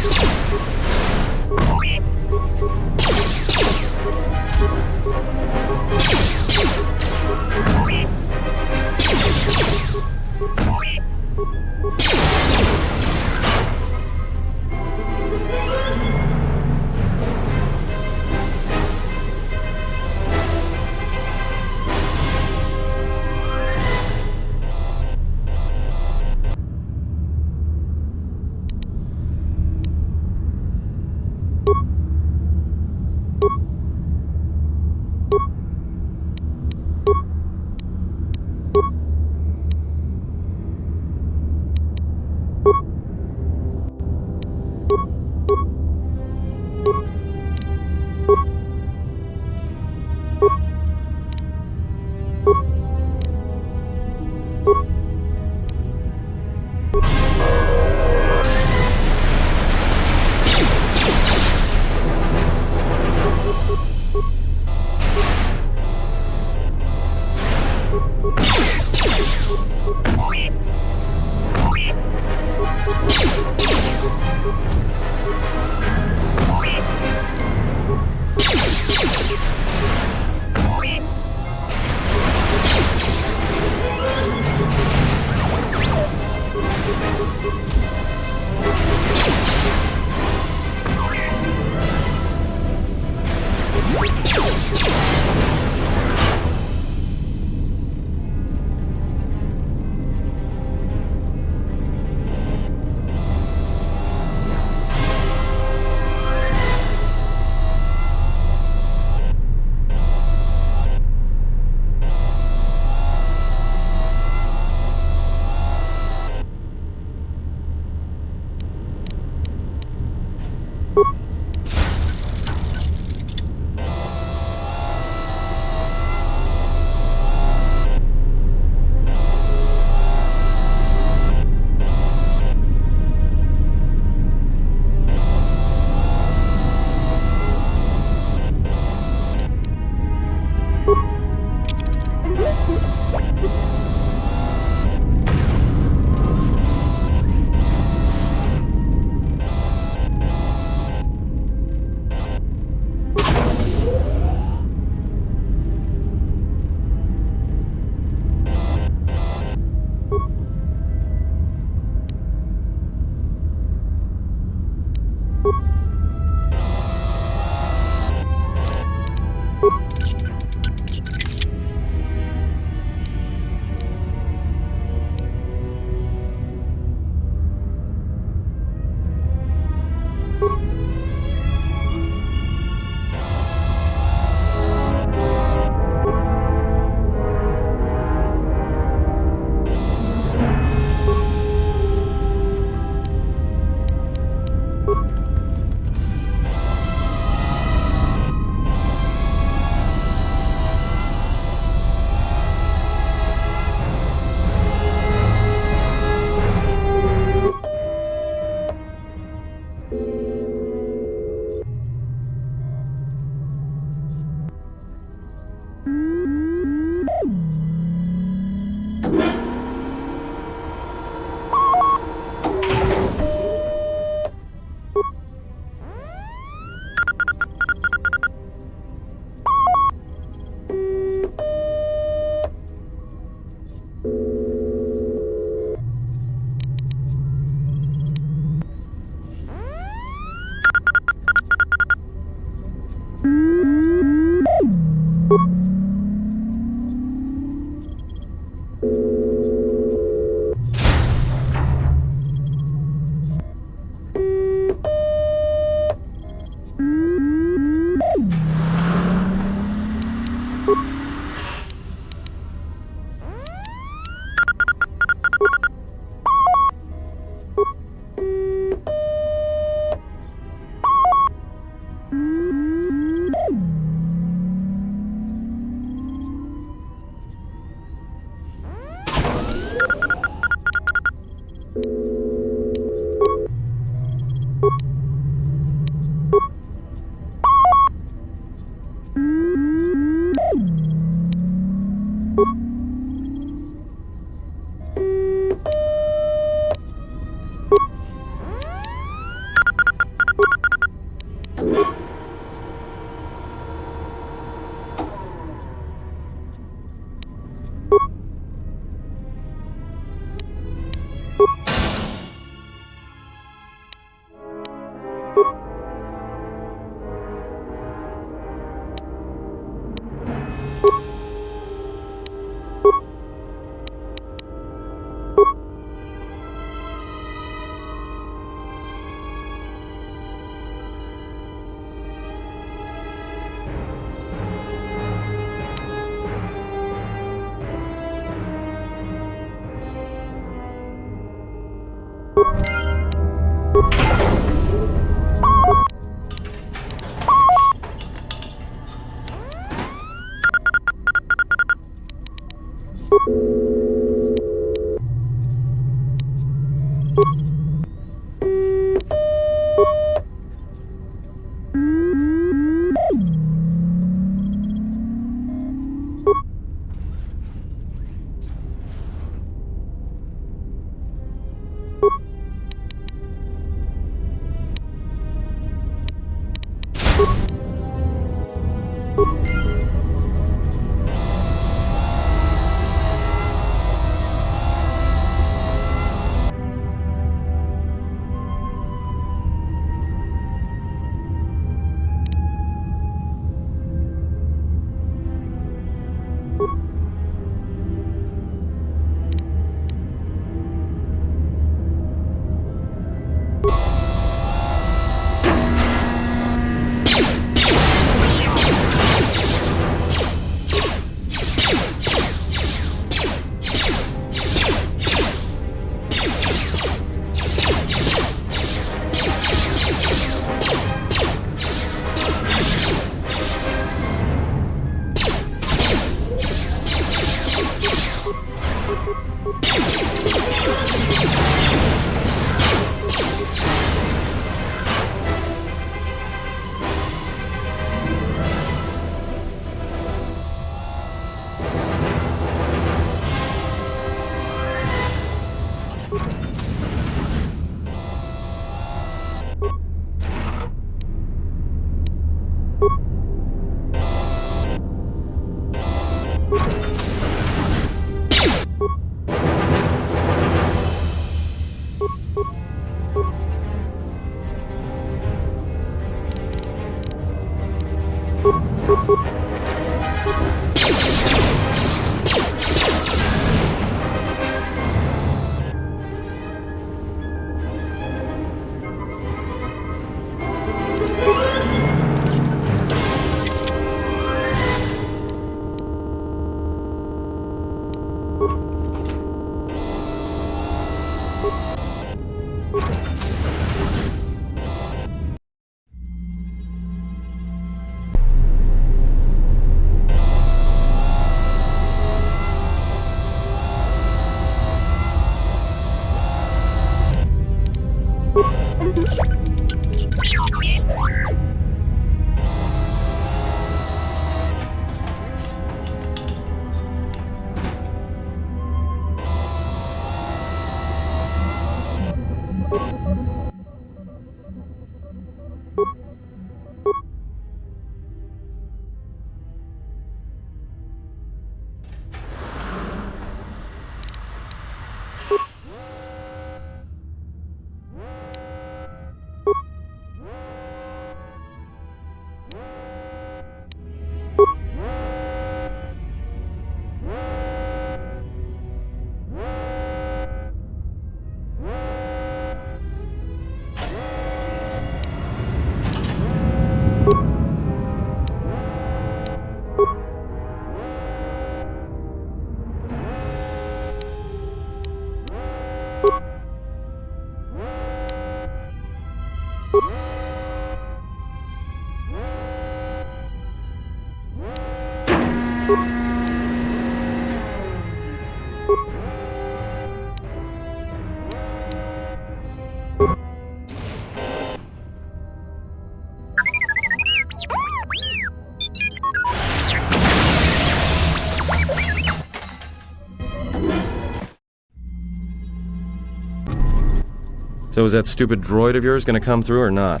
So is that stupid droid of yours gonna come through or not?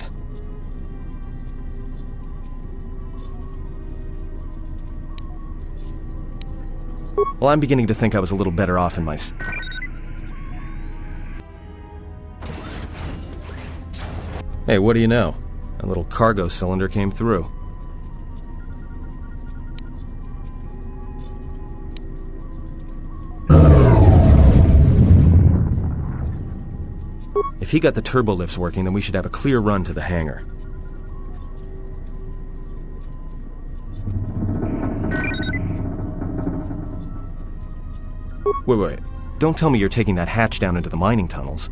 Well, I'm beginning to think I was a little better off in my... Hey, what do you know? A little cargo cylinder came through. If he got the turbo lifts working, then we should have a clear run to the hangar. Wait. Don't tell me you're taking that hatch down into the mining tunnels.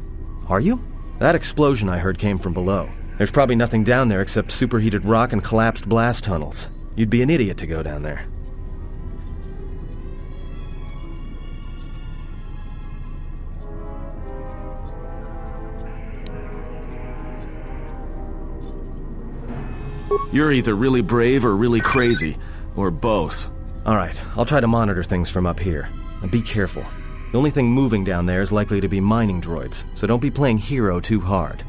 Are you? That explosion I heard came from below. There's probably nothing down there except superheated rock and collapsed blast tunnels. You'd be an idiot to go down there. You're either really brave or really crazy, or both. Alright, I'll try to monitor things from up here. And be careful. The only thing moving down there is likely to be mining droids, so don't be playing hero too hard.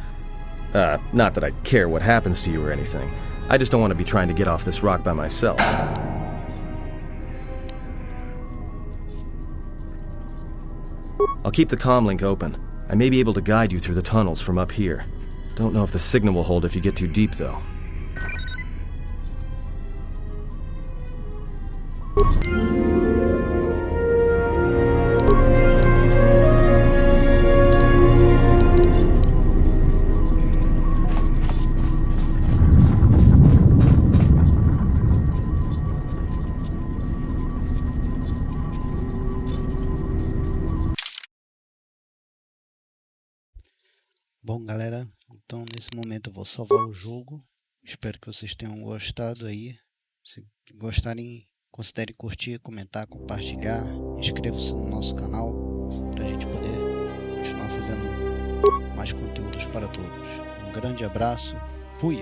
Not that I care what happens to you or anything. I just don't want to be trying to get off this rock by myself. I'll keep the comm link open. I may be able to guide you through the tunnels from up here. Don't know if the signal will hold if you get too deep, though. Bom, galera, então nesse momento eu vou salvar o jogo. Espero que vocês tenham gostado aí. Se gostarem, considerem curtir, comentar, compartilhar. Inscreva-se no nosso canal para a gente poder continuar fazendo mais conteúdos para todos. Um grande abraço, fui!